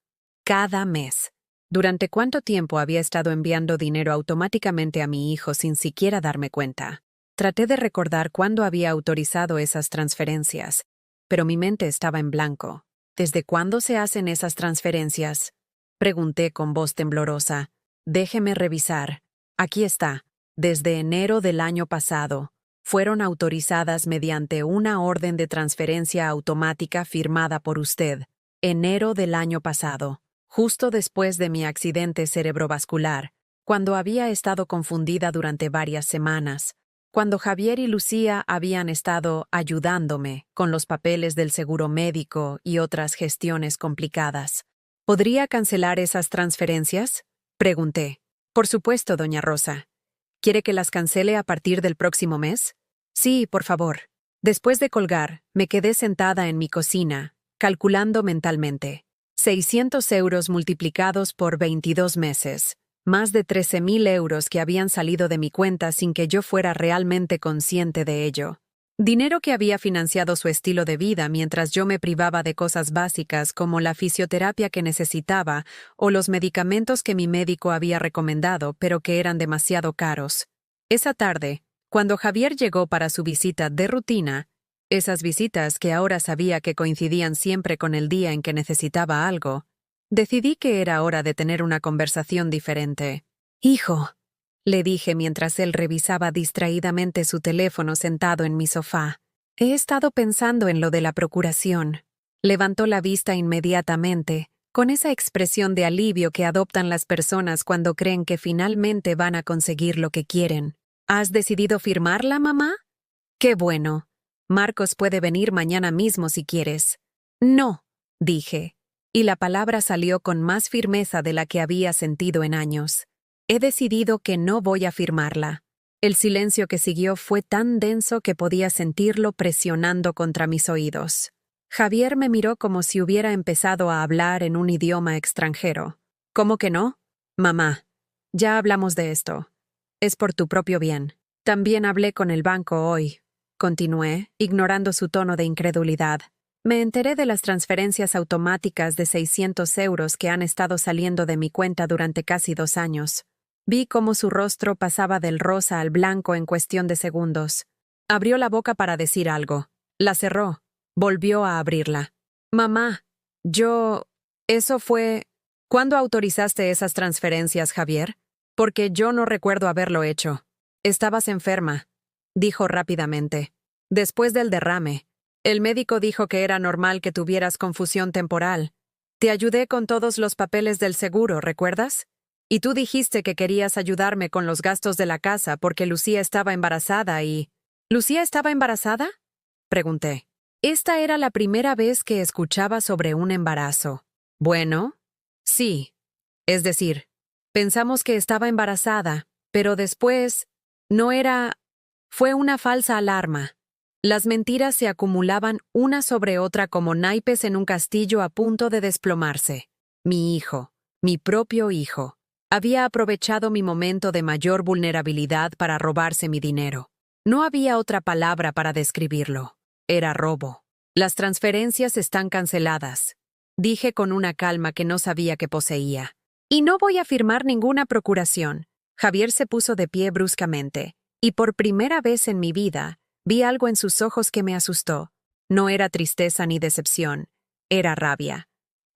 Speaker 1: Cada mes. ¿Durante cuánto tiempo había estado enviando dinero automáticamente a mi hijo sin siquiera darme cuenta? Traté de recordar cuándo había autorizado esas transferencias, pero mi mente estaba en blanco. «¿Desde cuándo se hacen esas transferencias?», pregunté con voz temblorosa. «Déjeme revisar. Aquí está. Desde enero del año pasado. Fueron autorizadas mediante una orden de transferencia automática firmada por usted. Enero del año pasado, justo después de mi accidente cerebrovascular, cuando había estado confundida durante varias semanas, cuando Javier y Lucía habían estado ayudándome con los papeles del seguro médico y otras gestiones complicadas. ¿Podría cancelar esas transferencias?», pregunté. «Por supuesto, doña Rosa. ¿Quiere que las cancele a partir del próximo mes?». «Sí, por favor». Después de colgar, me quedé sentada en mi cocina, calculando mentalmente. 600 euros multiplicados por 22 meses. Más de 13.000 euros que habían salido de mi cuenta sin que yo fuera realmente consciente de ello. Dinero que había financiado su estilo de vida mientras yo me privaba de cosas básicas como la fisioterapia que necesitaba o los medicamentos que mi médico había recomendado pero que eran demasiado caros. Esa tarde, cuando Javier llegó para su visita de rutina, esas visitas que ahora sabía que coincidían siempre con el día en que necesitaba algo, decidí que era hora de tener una conversación diferente. «Hijo», le dije mientras él revisaba distraídamente su teléfono sentado en mi sofá, «he estado pensando en lo de la procuración». Levantó la vista inmediatamente, con esa expresión de alivio que adoptan las personas cuando creen que finalmente van a conseguir lo que quieren. «¿Has decidido firmarla, mamá?», Qué bueno. Marcos puede venir mañana mismo si quieres. No, dije, y la palabra salió con más firmeza de la que había sentido en años. He decidido que no voy a firmarla. El silencio que siguió fue tan denso que podía sentirlo presionando contra mis oídos. Javier me miró como si hubiera empezado a hablar en un idioma extranjero. ¿Cómo que no? Mamá, ya hablamos de esto. Es por tu propio bien. También hablé con el banco hoy, continué, ignorando su tono de incredulidad. Me enteré de las transferencias automáticas de 600 euros que han estado saliendo de mi cuenta durante casi 2 años. Vi cómo su rostro pasaba del rosa al blanco en cuestión de segundos. Abrió la boca para decir algo. La cerró. Volvió a abrirla. Mamá, Eso fue... ¿Cuándo autorizaste esas transferencias, Javier? Porque yo no recuerdo haberlo hecho. Estabas enferma, dijo rápidamente. Después del derrame, el médico dijo que era normal que tuvieras confusión temporal. Te ayudé con todos los papeles del seguro, ¿recuerdas? Y tú dijiste que querías ayudarme con los gastos de la casa porque Lucía estaba embarazada y... ¿Lucía estaba embarazada? Pregunté. Esta era la primera vez que escuchaba sobre un embarazo. Bueno, sí. Es decir, pensamos que estaba embarazada, pero después... No era... Fue una falsa alarma. Las mentiras se acumulaban una sobre otra como naipes en un castillo a punto de desplomarse. Mi hijo, mi propio hijo, había aprovechado mi momento de mayor vulnerabilidad para robarse mi dinero. No había otra palabra para describirlo. Era robo. Las transferencias están canceladas, dije con una calma que no sabía que poseía. Y no voy a firmar ninguna procuración. Javier se puso de pie bruscamente, y por primera vez en mi vida, vi algo en sus ojos que me asustó. No era tristeza ni decepción, era rabia.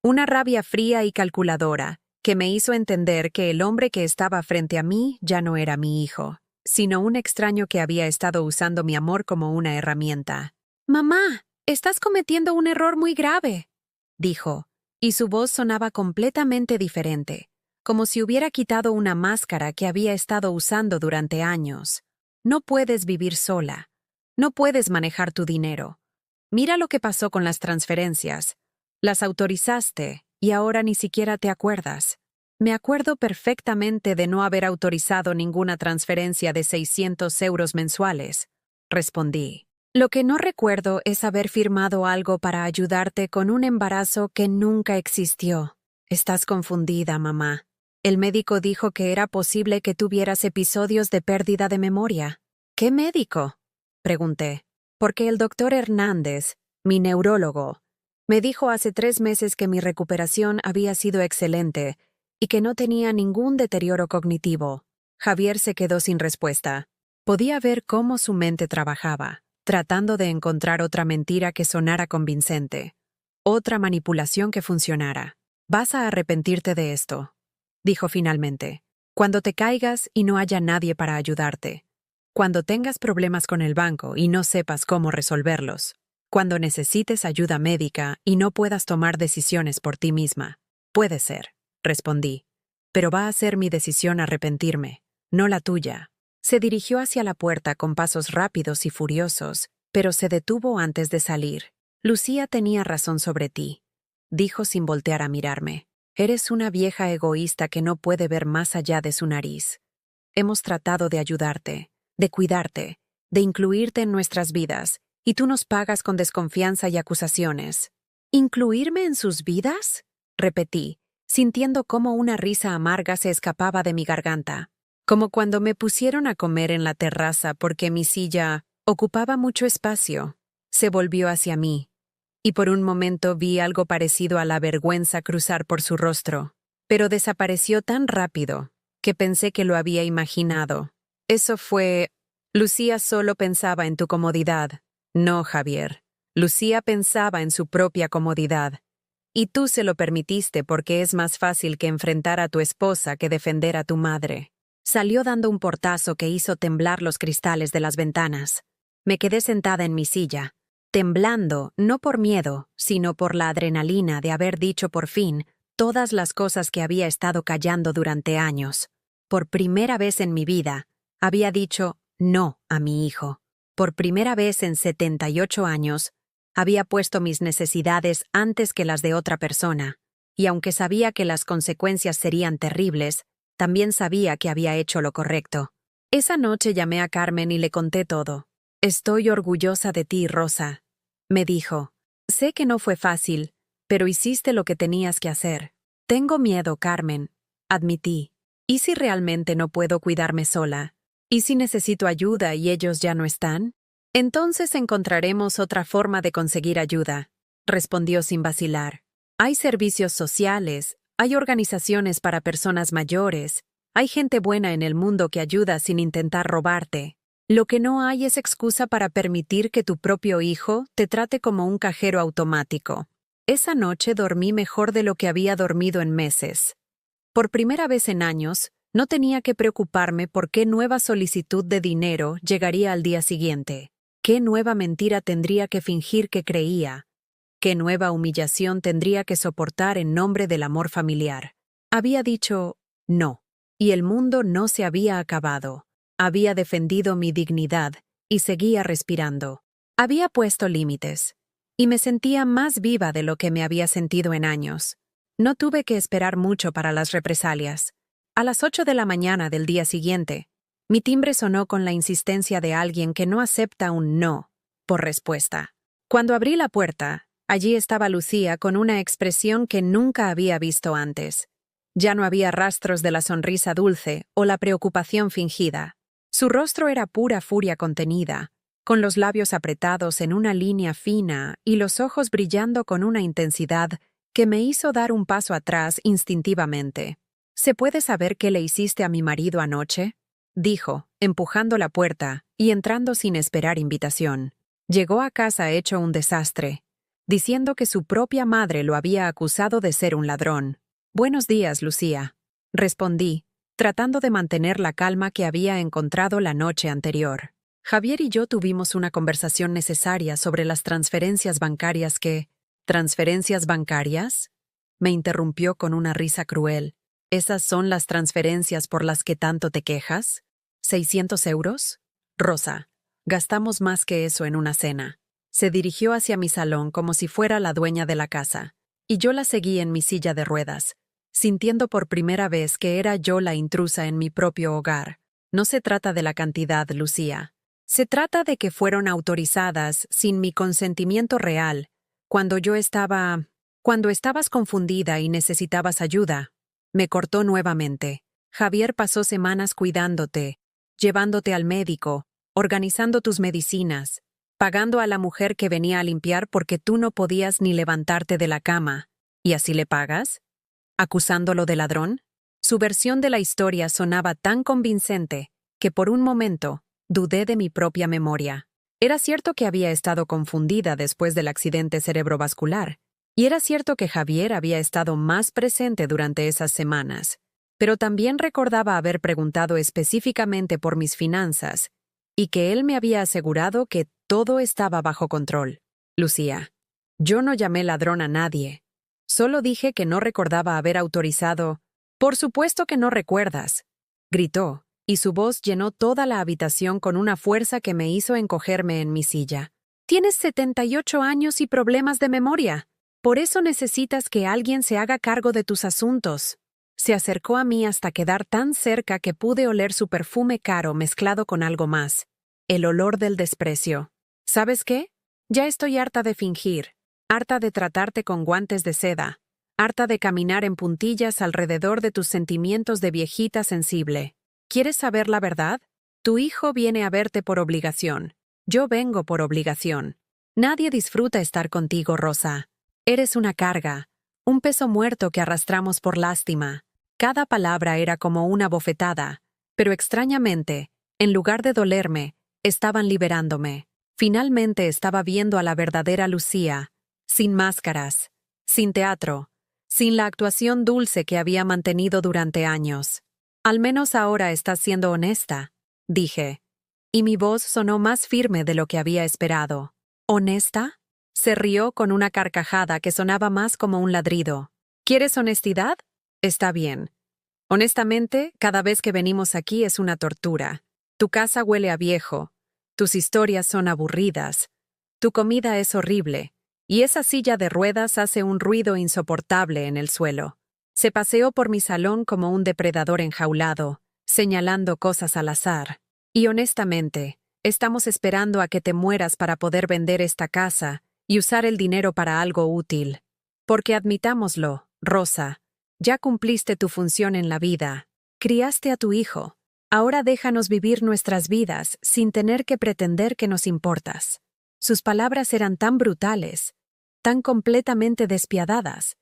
Speaker 1: Una rabia fría y calculadora, que me hizo entender que el hombre que estaba frente a mí ya no era mi hijo, sino un extraño que había estado usando mi amor como una herramienta. «Mamá, estás cometiendo un error muy grave», dijo, y su voz sonaba completamente diferente, como si hubiera quitado una máscara que había estado usando durante años. No puedes vivir sola. No puedes manejar tu dinero. Mira lo que pasó con las transferencias. Las autorizaste y ahora ni siquiera te acuerdas. Me acuerdo perfectamente de no haber autorizado ninguna transferencia de 600 euros mensuales, respondí. Lo que no recuerdo es haber firmado algo para ayudarte con un embarazo que nunca existió. Estás confundida, mamá. El médico dijo que era posible que tuvieras episodios de pérdida de memoria. ¿Qué médico?, pregunté. Porque el doctor Hernández, mi neurólogo, me dijo hace 3 meses que mi recuperación había sido excelente y que no tenía ningún deterioro cognitivo. Javier se quedó sin respuesta. Podía ver cómo su mente trabajaba, tratando de encontrar otra mentira que sonara convincente, otra manipulación que funcionara. Vas a arrepentirte de esto, dijo finalmente, cuando te caigas y no haya nadie para ayudarte, cuando tengas problemas con el banco y no sepas cómo resolverlos, cuando necesites ayuda médica y no puedas tomar decisiones por ti misma. Puede ser, respondí, pero va a ser mi decisión arrepentirme, no la tuya. Se dirigió hacia la puerta con pasos rápidos y furiosos, pero se detuvo antes de salir. Lucía tenía razón sobre ti, dijo sin voltear a mirarme. Eres una vieja egoísta que no puede ver más allá de su nariz. Hemos tratado de ayudarte, de cuidarte, de incluirte en nuestras vidas, y tú nos pagas con desconfianza y acusaciones. ¿Incluirme en sus vidas?, repetí, sintiendo cómo una risa amarga se escapaba de mi garganta. Como cuando me pusieron a comer en la terraza porque mi silla ocupaba mucho espacio. Se volvió hacia mí, y por un momento vi algo parecido a la vergüenza cruzar por su rostro, pero desapareció tan rápido que pensé que lo había imaginado. Eso fue... Lucía solo pensaba en tu comodidad. No, Javier. Lucía pensaba en su propia comodidad. Y tú se lo permitiste porque es más fácil que enfrentar a tu esposa que defender a tu madre. Salió dando un portazo que hizo temblar los cristales de las ventanas. Me quedé sentada en mi silla, temblando no por miedo, sino por la adrenalina de haber dicho por fin todas las cosas que había estado callando durante años. Por primera vez en mi vida, había dicho no a mi hijo. Por primera vez en 78 años, había puesto mis necesidades antes que las de otra persona, y aunque sabía que las consecuencias serían terribles, también sabía que había hecho lo correcto. Esa noche llamé a Carmen y le conté todo. «Estoy orgullosa de ti, Rosa», me dijo. «Sé que no fue fácil, pero hiciste lo que tenías que hacer». «Tengo miedo, Carmen», admití. «¿Y si realmente no puedo cuidarme sola? ¿Y si necesito ayuda y ellos ya no están?» «Entonces encontraremos otra forma de conseguir ayuda», respondió sin vacilar. «Hay servicios sociales, hay organizaciones para personas mayores, hay gente buena en el mundo que ayuda sin intentar robarte. Lo que no hay es excusa para permitir que tu propio hijo te trate como un cajero automático». Esa noche dormí mejor de lo que había dormido en meses. Por primera vez en años, no tenía que preocuparme por qué nueva solicitud de dinero llegaría al día siguiente, qué nueva mentira tendría que fingir que creía, qué nueva humillación tendría que soportar en nombre del amor familiar. Había dicho no, y el mundo no se había acabado. Había defendido mi dignidad y seguía respirando. Había puesto límites, y me sentía más viva de lo que me había sentido en años. No tuve que esperar mucho para las represalias. A las 8 de la mañana del día siguiente, mi timbre sonó con la insistencia de alguien que no acepta un no por respuesta. Cuando abrí la puerta, allí estaba Lucía con una expresión que nunca había visto antes. Ya no había rastros de la sonrisa dulce o la preocupación fingida. Su rostro era pura furia contenida, con los labios apretados en una línea fina y los ojos brillando con una intensidad que me hizo dar un paso atrás instintivamente. «¿Se puede saber qué le hiciste a mi marido anoche?», dijo, empujando la puerta y entrando sin esperar invitación. Llegó a casa hecho un desastre, diciendo que su propia madre lo había acusado de ser un ladrón. «Buenos días, Lucía», respondí, tratando de mantener la calma que había encontrado la noche anterior. Javier y yo tuvimos una conversación necesaria sobre las transferencias bancarias que... «¿Transferencias bancarias?», me interrumpió con una risa cruel. «¿Esas son las transferencias por las que tanto te quejas? ¿600 euros? Rosa, gastamos más que eso en una cena». Se dirigió hacia mi salón como si fuera la dueña de la casa, y yo la seguí en mi silla de ruedas, sintiendo por primera vez que era yo la intrusa en mi propio hogar. «No se trata de la cantidad, Lucía. Se trata de que fueron autorizadas sin mi consentimiento real, cuando estabas confundida y necesitabas ayuda». Me cortó nuevamente. «Javier pasó semanas cuidándote, llevándote al médico, organizando tus medicinas, pagando a la mujer que venía a limpiar porque tú no podías ni levantarte de la cama. ¿Y así le pagas? ¿Acusándolo de ladrón?». Su versión de la historia sonaba tan convincente que por un momento dudé de mi propia memoria. Era cierto que había estado confundida después del accidente cerebrovascular, y era cierto que Javier había estado más presente durante esas semanas, pero también recordaba haber preguntado específicamente por mis finanzas y que él me había asegurado que todo estaba bajo control. «Lucía, yo no llamé ladrón a nadie. Solo dije que no recordaba haber autorizado». «Por supuesto que no recuerdas», gritó, y su voz llenó toda la habitación con una fuerza que me hizo encogerme en mi silla. «Tienes 78 años y problemas de memoria. Por eso necesitas que alguien se haga cargo de tus asuntos». Se acercó a mí hasta quedar tan cerca que pude oler su perfume caro mezclado con algo más, el olor del desprecio. «¿Sabes qué? Ya estoy harta de fingir, harta de tratarte con guantes de seda, harta de caminar en puntillas alrededor de tus sentimientos de viejita sensible. ¿Quieres saber la verdad? Tu hijo viene a verte por obligación. Yo vengo por obligación. Nadie disfruta estar contigo, Rosa. Eres una carga, un peso muerto que arrastramos por lástima». Cada palabra era como una bofetada, pero extrañamente, en lugar de dolerme, estaban liberándome. Finalmente estaba viendo a la verdadera Lucía, sin máscaras, sin teatro, sin la actuación dulce que había mantenido durante años. «Al menos ahora estás siendo honesta», dije, y mi voz sonó más firme de lo que había esperado. «¿Honesta?». Se rió con una carcajada que sonaba más como un ladrido. «¿Quieres honestidad? Está bien. Honestamente, cada vez que venimos aquí es una tortura. Tu casa huele a viejo. Tus historias son aburridas. Tu comida es horrible. Y esa silla de ruedas hace un ruido insoportable en el suelo. Se paseó por mi salón como un depredador enjaulado, señalando cosas al azar. Y honestamente, estamos esperando a que te mueras para poder vender esta casa y usar el dinero para algo útil. Porque admitámoslo, Rosa, ya cumpliste tu función en la vida. Criaste a tu hijo. Ahora déjanos vivir nuestras vidas sin tener que pretender que nos importas. Sus palabras eran tan brutales, tan completamente despiadadas,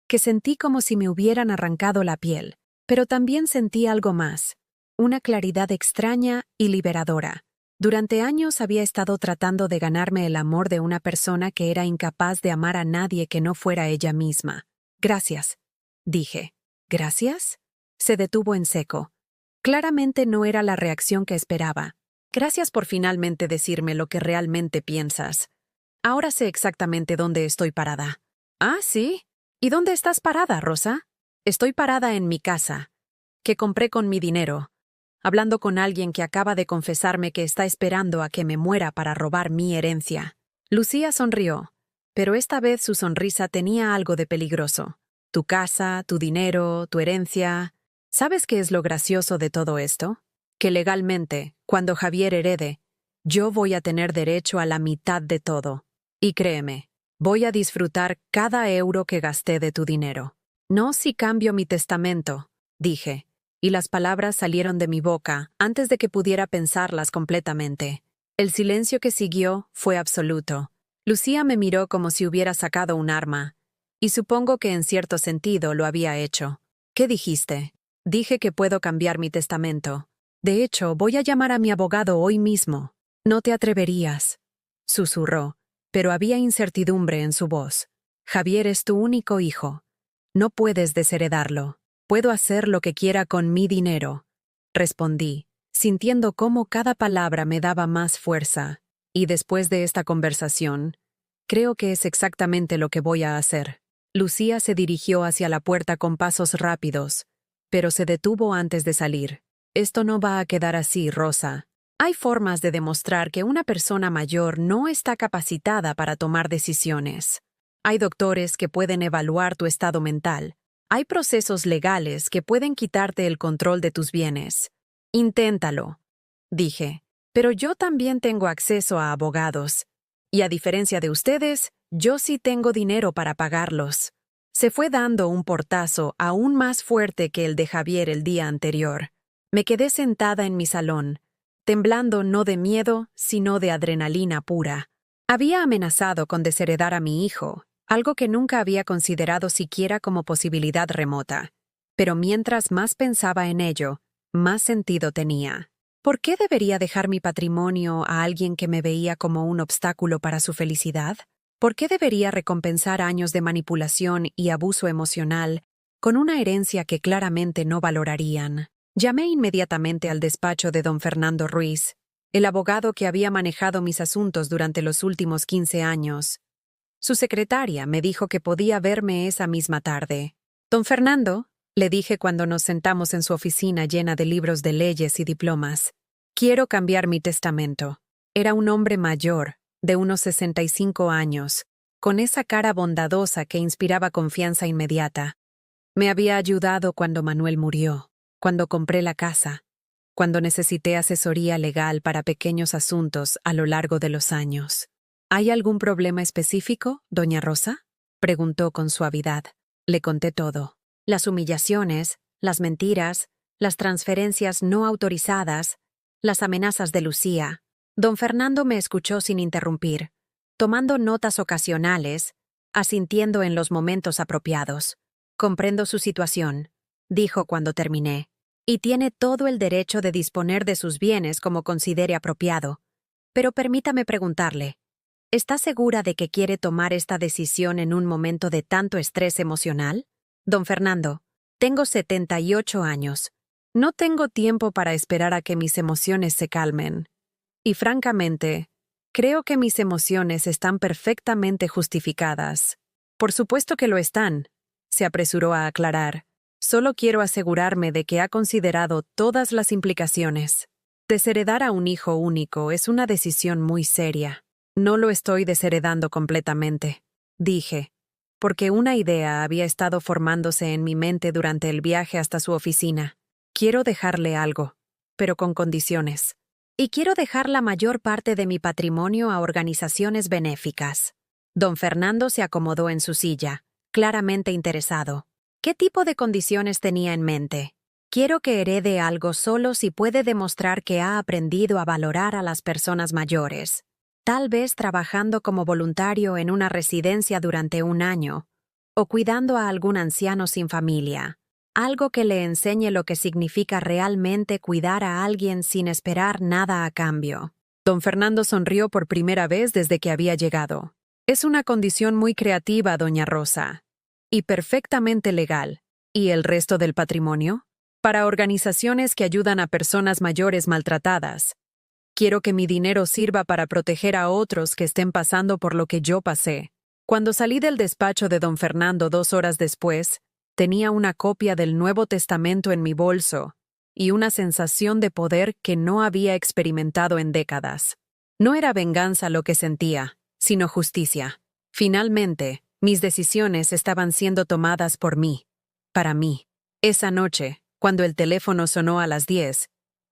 Speaker 1: que sentí como si me hubieran arrancado la piel, pero también sentí algo más, una claridad extraña y liberadora. Durante años había estado tratando de ganarme el amor de una persona que era incapaz de amar a nadie que no fuera ella misma. Gracias, dije. ¿Gracias? Se detuvo en seco. Claramente no era la reacción que esperaba. Gracias por finalmente decirme lo que realmente piensas. Ahora sé exactamente dónde estoy parada. Ah, ¿sí? ¿Y dónde estás parada, Rosa? Estoy parada en mi casa, que compré con mi dinero, hablando con alguien que acaba de confesarme que está esperando a que me muera para robar mi herencia. Lucía sonrió, pero esta vez su sonrisa tenía algo de peligroso. Tu casa, tu dinero, tu herencia. ¿Sabes qué es lo gracioso de todo esto? Que legalmente, cuando Javier herede, yo voy a tener derecho a la mitad de todo. Y créeme, voy a disfrutar cada euro que gasté de tu dinero. No si cambio mi testamento, dije, y las palabras salieron de mi boca antes de que pudiera pensarlas completamente. El silencio que siguió fue absoluto. Lucía me miró como si hubiera sacado un arma, y supongo que en cierto sentido lo había hecho. ¿Qué dijiste? Dije que puedo cambiar mi testamento. De hecho, voy a llamar a mi abogado hoy mismo. No te atreverías, susurró, pero había incertidumbre en su voz. Javier es tu único hijo. No puedes desheredarlo. Puedo hacer lo que quiera con mi dinero, respondí, sintiendo cómo cada palabra me daba más fuerza. Y después de esta conversación, creo que es exactamente lo que voy a hacer. Lucía se dirigió hacia la puerta con pasos rápidos, pero se detuvo antes de salir. Esto no va a quedar así, Rosa. Hay formas de demostrar que una persona mayor no está capacitada para tomar decisiones. Hay doctores que pueden evaluar tu estado mental. Hay procesos legales que pueden quitarte el control de tus bienes. Inténtalo, dije. Pero yo también tengo acceso a abogados. Y a diferencia de ustedes, yo sí tengo dinero para pagarlos. Se fue dando un portazo aún más fuerte que el de Javier el día anterior. Me quedé sentada en mi salón, temblando no de miedo, sino de adrenalina pura. Había amenazado con desheredar a mi hijo, algo que nunca había considerado siquiera como posibilidad remota. Pero mientras más pensaba en ello, más sentido tenía. ¿Por qué debería dejar mi patrimonio a alguien que me veía como un obstáculo para su felicidad? ¿Por qué debería recompensar años de manipulación y abuso emocional con una herencia que claramente no valorarían? Llamé inmediatamente al despacho de don Fernando Ruiz, el abogado que había manejado mis asuntos durante los últimos 15 años. Su secretaria me dijo que podía verme esa misma tarde. Don Fernando, le dije cuando nos sentamos en su oficina llena de libros de leyes y diplomas, quiero cambiar mi testamento. Era un hombre mayor, de unos 65 años, con esa cara bondadosa que inspiraba confianza inmediata. Me había ayudado cuando Manuel murió, cuando compré la casa, cuando necesité asesoría legal para pequeños asuntos a lo largo de los años. ¿Hay algún problema específico, doña Rosa?, preguntó con suavidad. Le conté todo. Las humillaciones, las mentiras, las transferencias no autorizadas, las amenazas de Lucía. Don Fernando me escuchó sin interrumpir, tomando notas ocasionales, asintiendo en los momentos apropiados. Comprendo su situación, dijo cuando terminé, y tiene todo el derecho de disponer de sus bienes como considere apropiado. Pero permítame preguntarle, ¿está segura de que quiere tomar esta decisión en un momento de tanto estrés emocional? Don Fernando, tengo 78 años. No tengo tiempo para esperar a que mis emociones se calmen. Y francamente, creo que mis emociones están perfectamente justificadas. Por supuesto que lo están, se apresuró a aclarar. Solo quiero asegurarme de que ha considerado todas las implicaciones. Desheredar a un hijo único es una decisión muy seria. No lo estoy desheredando completamente, dije, porque una idea había estado formándose en mi mente durante el viaje hasta su oficina. Quiero dejarle algo, pero con condiciones. Y quiero dejar la mayor parte de mi patrimonio a organizaciones benéficas. Don Fernando se acomodó en su silla, claramente interesado. ¿Qué tipo de condiciones tenía en mente? Quiero que herede algo solo si puede demostrar que ha aprendido a valorar a las personas mayores. Tal vez trabajando como voluntario en una residencia durante un año, o cuidando a algún anciano sin familia. Algo que le enseñe lo que significa realmente cuidar a alguien sin esperar nada a cambio. Don Fernando sonrió por primera vez desde que había llegado. Es una condición muy creativa, doña Rosa. Y perfectamente legal. ¿Y el resto del patrimonio? Para organizaciones que ayudan a personas mayores maltratadas. Quiero que mi dinero sirva para proteger a otros que estén pasando por lo que yo pasé. Cuando salí del despacho de don Fernando 2 horas después, tenía una copia del Nuevo Testamento en mi bolso y una sensación de poder que no había experimentado en décadas. No era venganza lo que sentía, sino justicia. Finalmente, mis decisiones estaban siendo tomadas por mí, para mí. Esa noche, cuando el teléfono sonó a las 10,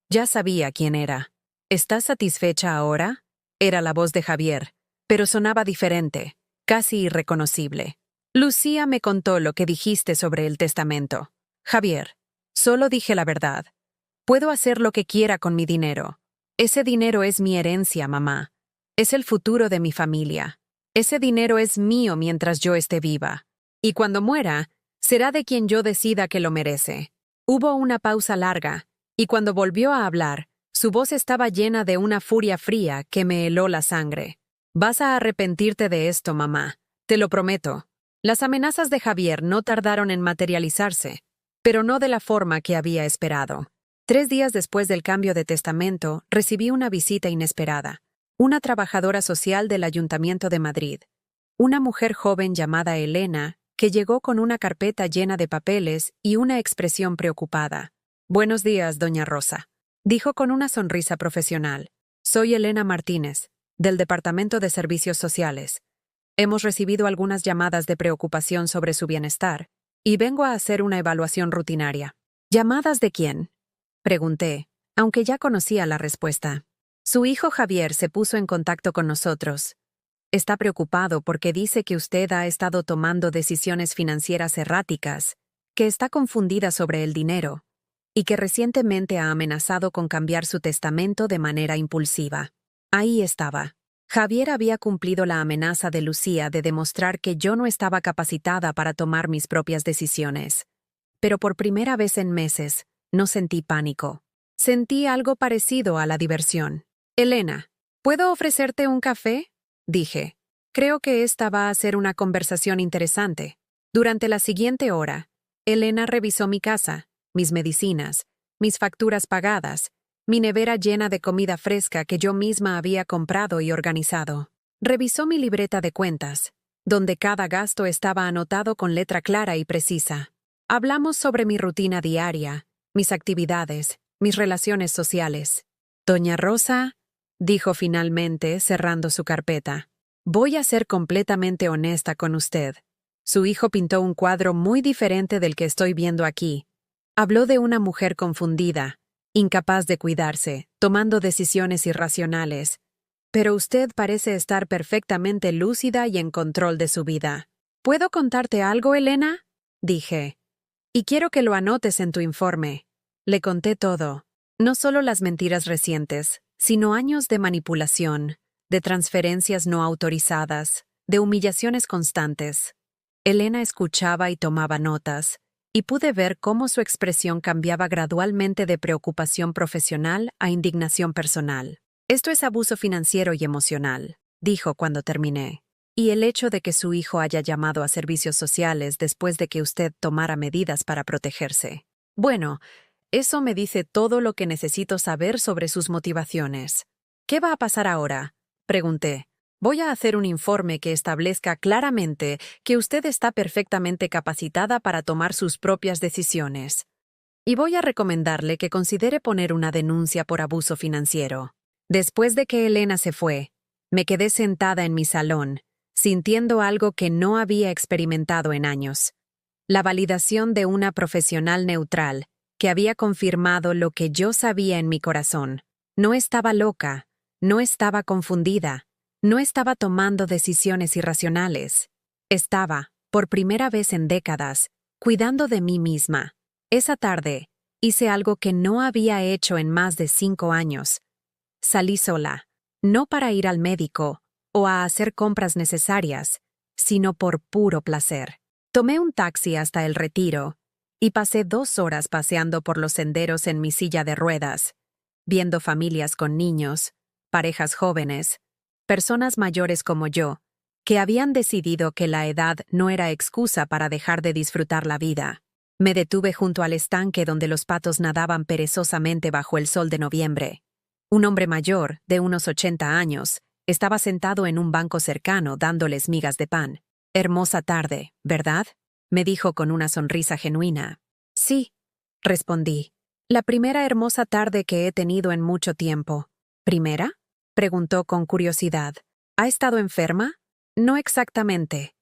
Speaker 1: ya sabía quién era. ¿Estás satisfecha ahora? Era la voz de Javier, pero sonaba diferente, casi irreconocible. Lucía me contó lo que dijiste sobre el testamento. Javier, solo dije la verdad. Puedo hacer lo que quiera con mi dinero. Ese dinero es mi herencia, mamá. Es el futuro de mi familia. Ese dinero es mío mientras yo esté viva. Y cuando muera, será de quien yo decida que lo merece. Hubo una pausa larga, y cuando volvió a hablar, su voz estaba llena de una furia fría que me heló la sangre. Vas a arrepentirte de esto, mamá. Te lo prometo. Las amenazas de Javier no tardaron en materializarse, pero no de la forma que había esperado. 3 días después del cambio de testamento, recibí una visita inesperada. Una trabajadora social del Ayuntamiento de Madrid. Una mujer joven llamada Elena, que llegó con una carpeta llena de papeles y una expresión preocupada. Buenos días, doña Rosa, dijo con una sonrisa profesional. Soy Elena Martínez, del Departamento de Servicios Sociales. Hemos recibido algunas llamadas de preocupación sobre su bienestar, y vengo a hacer una evaluación rutinaria. ¿Llamadas de quién?, pregunté, aunque ya conocía la respuesta. Su hijo Javier se puso en contacto con nosotros. Está preocupado porque dice que usted ha estado tomando decisiones financieras erráticas, que está confundida sobre el dinero, y que recientemente ha amenazado con cambiar su testamento de manera impulsiva. Ahí estaba. Javier había cumplido la amenaza de Lucía de demostrar que yo no estaba capacitada para tomar mis propias decisiones. Pero por primera vez en meses, no sentí pánico. Sentí algo parecido a la diversión. Elena, ¿puedo ofrecerte un café?, dije. Creo que esta va a ser una conversación interesante. Durante la siguiente hora, Elena revisó mi casa, mis medicinas, mis facturas pagadas, mi nevera llena de comida fresca que yo misma había comprado y organizado. Revisó mi libreta de cuentas, donde cada gasto estaba anotado con letra clara y precisa. Hablamos sobre mi rutina diaria, mis actividades, mis relaciones sociales. Doña Rosa, dijo finalmente, cerrando su carpeta, voy a ser completamente honesta con usted. Su hijo pintó un cuadro muy diferente del que estoy viendo aquí. Habló de una mujer confundida, incapaz de cuidarse, tomando decisiones irracionales. Pero usted parece estar perfectamente lúcida y en control de su vida. ¿Puedo contarte algo, Elena?, dije. Y quiero que lo anotes en tu informe. Le conté todo. No solo las mentiras recientes, sino años de manipulación, de transferencias no autorizadas, de humillaciones constantes. Elena escuchaba y tomaba notas, y pude ver cómo su expresión cambiaba gradualmente de preocupación profesional a indignación personal. Esto es abuso financiero y emocional, dijo cuando terminé. Y el hecho de que su hijo haya llamado a servicios sociales después de que usted tomara medidas para protegerse. Bueno, eso me dice todo lo que necesito saber sobre sus motivaciones. ¿Qué va a pasar ahora?, pregunté. Voy a hacer un informe que establezca claramente que usted está perfectamente capacitada para tomar sus propias decisiones. Y voy a recomendarle que considere poner una denuncia por abuso financiero. Después de que Elena se fue, me quedé sentada en mi salón, sintiendo algo que no había experimentado en años. La validación de una profesional neutral, que había confirmado lo que yo sabía en mi corazón. No estaba loca, no estaba confundida, no estaba tomando decisiones irracionales. Estaba, por primera vez en décadas, cuidando de mí misma. Esa tarde, hice algo que no había hecho en más de 5 años. Salí sola, no para ir al médico o a hacer compras necesarias, sino por puro placer. Tomé un taxi hasta el Retiro y pasé 2 horas paseando por los senderos en mi silla de ruedas, viendo familias con niños, parejas jóvenes, personas mayores como yo, que habían decidido que la edad no era excusa para dejar de disfrutar la vida. Me detuve junto al estanque donde los patos nadaban perezosamente bajo el sol de noviembre. Un hombre mayor, de unos 80 años, estaba sentado en un banco cercano dándoles migas de pan. «Hermosa tarde, ¿verdad?», me dijo con una sonrisa genuina. «Sí», respondí. «La primera hermosa tarde que he tenido en mucho tiempo». «¿Primera?», preguntó con curiosidad. «¿Ha estado enferma?». «No exactamente»,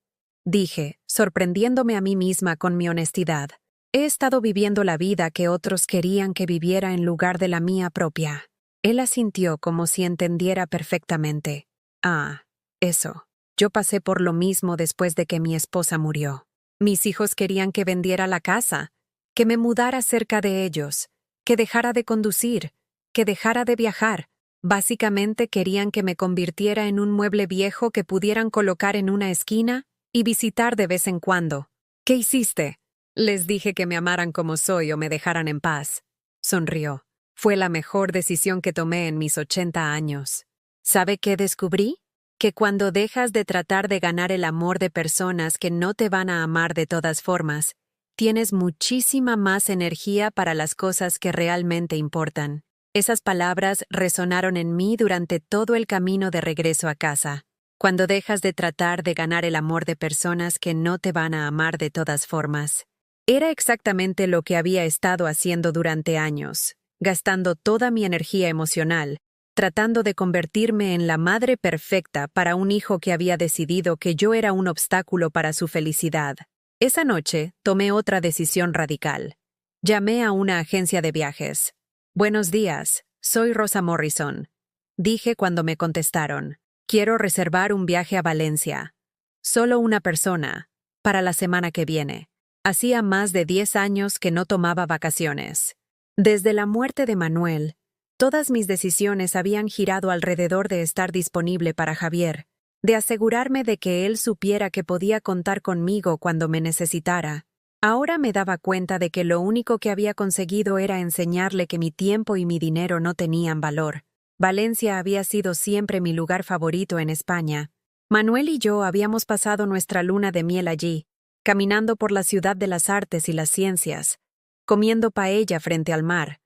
Speaker 1: dije, sorprendiéndome a mí misma con mi honestidad. He estado viviendo la vida que otros querían que viviera en lugar de la mía propia. Él asintió como si entendiera perfectamente. Ah, eso. Yo pasé por lo mismo después de que mi esposa murió. Mis hijos querían que vendiera la casa, que me mudara cerca de ellos, que dejara de conducir, que dejara de viajar. Básicamente querían que me convirtiera en un mueble viejo que pudieran colocar en una esquina y visitar de vez en cuando. «¿Qué hiciste?». Les dije que me amaran como soy o me dejaran en paz. Sonrió. Fue la mejor decisión que tomé en mis 80 años. ¿Sabe qué descubrí? Que cuando dejas de tratar de ganar el amor de personas que no te van a amar de todas formas, tienes muchísima más energía para las cosas que realmente importan. Esas palabras resonaron en mí durante todo el camino de regreso a casa. Cuando dejas de tratar de ganar el amor de personas que no te van a amar de todas formas. Era exactamente lo que había estado haciendo durante años, gastando toda mi energía emocional, tratando de convertirme en la madre perfecta para un hijo que había decidido que yo era un obstáculo para su felicidad. Esa noche tomé otra decisión radical. Llamé a una agencia de viajes. «Buenos días, soy Rosa Morrison», dije cuando me contestaron. «Quiero reservar un viaje a Valencia. Solo una persona, para la semana que viene». Hacía más de 10 años que no tomaba vacaciones. Desde la muerte de Manuel, todas mis decisiones habían girado alrededor de estar disponible para Javier, de asegurarme de que él supiera que podía contar conmigo cuando me necesitara. Ahora me daba cuenta de que lo único que había conseguido era enseñarle que mi tiempo y mi dinero no tenían valor. Valencia había sido siempre mi lugar favorito en España. Manuel y yo habíamos pasado nuestra luna de miel allí, caminando por la ciudad de las artes y las ciencias, comiendo paella frente al mar,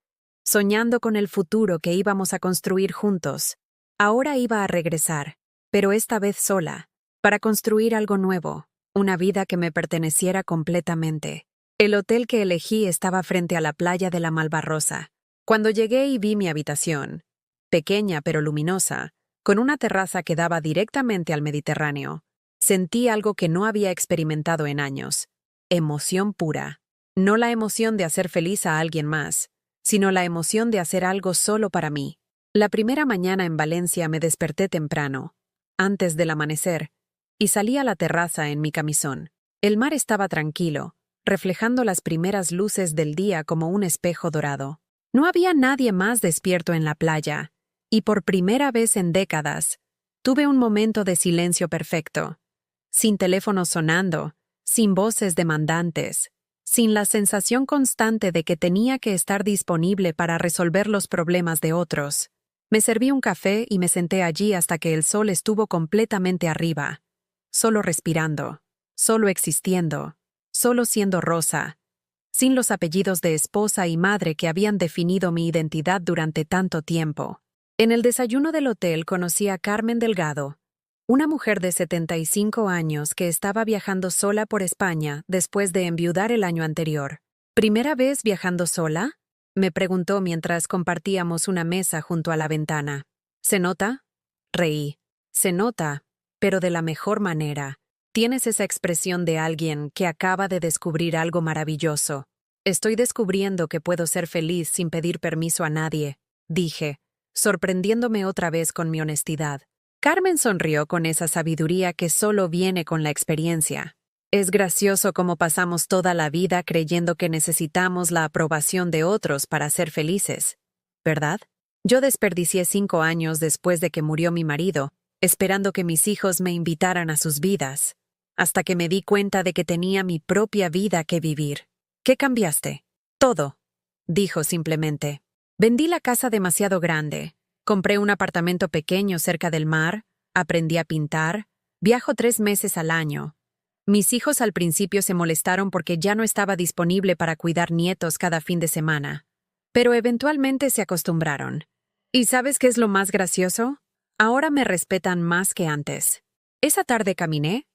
Speaker 1: soñando con el futuro que íbamos a construir juntos. Ahora iba a regresar, pero esta vez sola, para construir algo nuevo, una vida que me perteneciera completamente. El hotel que elegí estaba frente a la playa de la Malvarrosa. Cuando llegué y vi mi habitación, pequeña pero luminosa, con una terraza que daba directamente al Mediterráneo, sentí algo que no había experimentado en años. Emoción pura. No la emoción de hacer feliz a alguien más, sino la emoción de hacer algo solo para mí. La primera mañana en Valencia me desperté temprano, antes del amanecer, y salí a la terraza en mi camisón. El mar estaba tranquilo, reflejando las primeras luces del día como un espejo dorado. No había nadie más despierto en la playa, y por primera vez en décadas, tuve un momento de silencio perfecto. Sin teléfonos sonando, sin voces demandantes, sin la sensación constante de que tenía que estar disponible para resolver los problemas de otros. Me serví un café y me senté allí hasta que el sol estuvo completamente arriba, solo respirando, solo existiendo, solo siendo Rosa, sin los apellidos de esposa y madre que habían definido mi identidad durante tanto tiempo. En el desayuno del hotel conocí a Carmen Delgado, una mujer de 75 años que estaba viajando sola por España después de enviudar el año anterior. ¿Primera vez viajando sola? Me preguntó mientras compartíamos una mesa junto a la ventana. ¿Se nota? Reí. Se nota, pero de la mejor manera. Tienes esa expresión de alguien que acaba de descubrir algo maravilloso. Estoy descubriendo que puedo ser feliz sin pedir permiso a nadie, dije, sorprendiéndome otra vez con mi honestidad. Carmen sonrió con esa sabiduría que solo viene con la experiencia. Es gracioso cómo pasamos toda la vida creyendo que necesitamos la aprobación de otros para ser felices, ¿verdad? Yo desperdicié 5 años después de que murió mi marido, esperando que mis hijos me invitaran a sus vidas, hasta que me di cuenta de que tenía mi propia vida que vivir. ¿Qué cambiaste? Todo, dijo simplemente. Vendí la casa demasiado grande, compré un apartamento pequeño cerca del mar, aprendí a pintar, viajo 3 meses al año. Mis hijos al principio se molestaron porque ya no estaba disponible para cuidar nietos cada fin de semana, pero eventualmente se acostumbraron. ¿Y sabes qué es lo más gracioso? Ahora me respetan más que antes. Esa tarde caminé,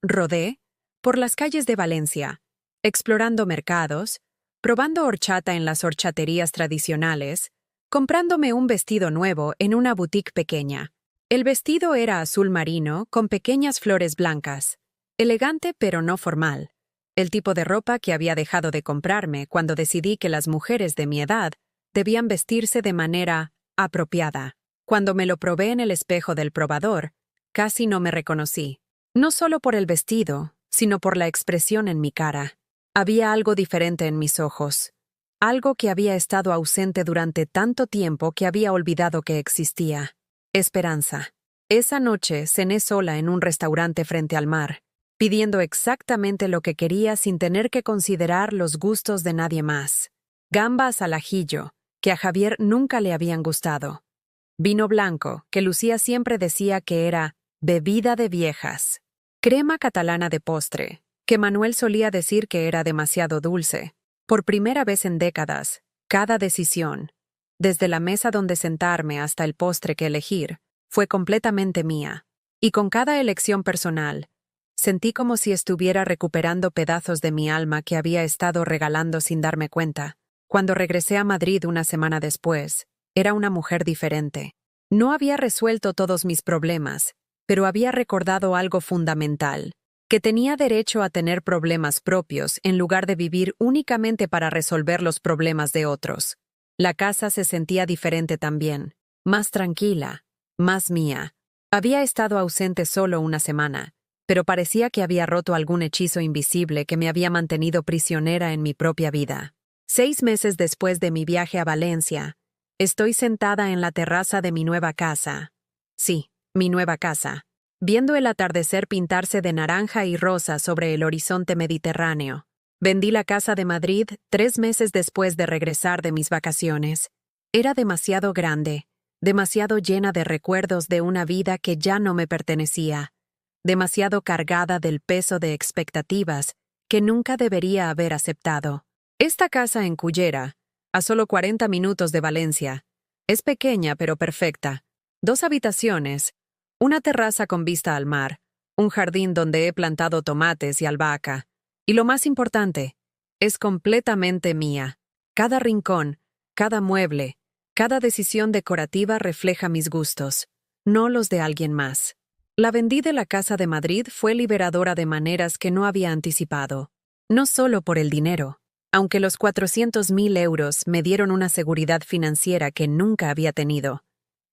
Speaker 1: rodé, por las calles de Valencia, explorando mercados, probando horchata en las horchaterías tradicionales, comprándome un vestido nuevo en una boutique pequeña. El vestido era azul marino con pequeñas flores blancas. Elegante pero no formal, el tipo de ropa que había dejado de comprarme cuando decidí que las mujeres de mi edad debían vestirse de manera apropiada. Cuando me lo probé en el espejo del probador, casi no me reconocí, no solo por el vestido, sino por la expresión en mi cara. Había algo diferente en mis ojos, algo que había estado ausente durante tanto tiempo que había olvidado que existía. Esperanza. Esa noche cené sola en un restaurante frente al mar, pidiendo exactamente lo que quería sin tener que considerar los gustos de nadie más. Gambas al ajillo, que a Javier nunca le habían gustado. Vino blanco, que Lucía siempre decía que era bebida de viejas. Crema catalana de postre, que Manuel solía decir que era demasiado dulce. Por primera vez en décadas, cada decisión, desde la mesa donde sentarme hasta el postre que elegir, fue completamente mía. Y con cada elección personal, sentí como si estuviera recuperando pedazos de mi alma que había estado regalando sin darme cuenta. Cuando regresé a Madrid una semana después, era una mujer diferente. No había resuelto todos mis problemas, pero había recordado algo fundamental, que tenía derecho a tener problemas propios en lugar de vivir únicamente para resolver los problemas de otros. La casa se sentía diferente también, más tranquila, más mía. Había estado ausente solo una semana, pero parecía que había roto algún hechizo invisible que me había mantenido prisionera en mi propia vida. 6 meses después de mi viaje a Valencia, estoy sentada en la terraza de mi nueva casa. Sí, mi nueva casa, viendo el atardecer pintarse de naranja y rosa sobre el horizonte mediterráneo. Vendí la casa de Madrid 3 meses después de regresar de mis vacaciones. Era demasiado grande, demasiado llena de recuerdos de una vida que ya no me pertenecía, demasiado cargada del peso de expectativas que nunca debería haber aceptado. Esta casa en Cullera, a solo 40 minutos de Valencia, es pequeña pero perfecta. 2 habitaciones, una terraza con vista al mar, un jardín donde he plantado tomates y albahaca. Y lo más importante, es completamente mía. Cada rincón, cada mueble, cada decisión decorativa refleja mis gustos, no los de alguien más. La vendí de la casa de Madrid fue liberadora de maneras que no había anticipado. No solo por el dinero, aunque los 400.000 euros me dieron una seguridad financiera que nunca había tenido,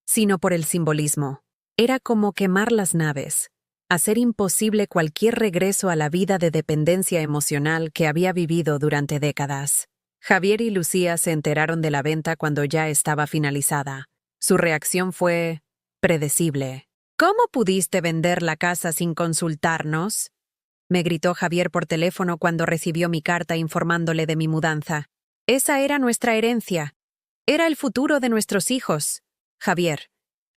Speaker 1: sino por el simbolismo. Era como quemar las naves, hacer imposible cualquier regreso a la vida de dependencia emocional que había vivido durante décadas. Javier y Lucía se enteraron de la venta cuando ya estaba finalizada. Su reacción fue predecible. ¿Cómo pudiste vender la casa sin consultarnos?, me gritó Javier por teléfono cuando recibió mi carta informándole de mi mudanza. Esa era nuestra herencia. Era el futuro de nuestros hijos. Javier,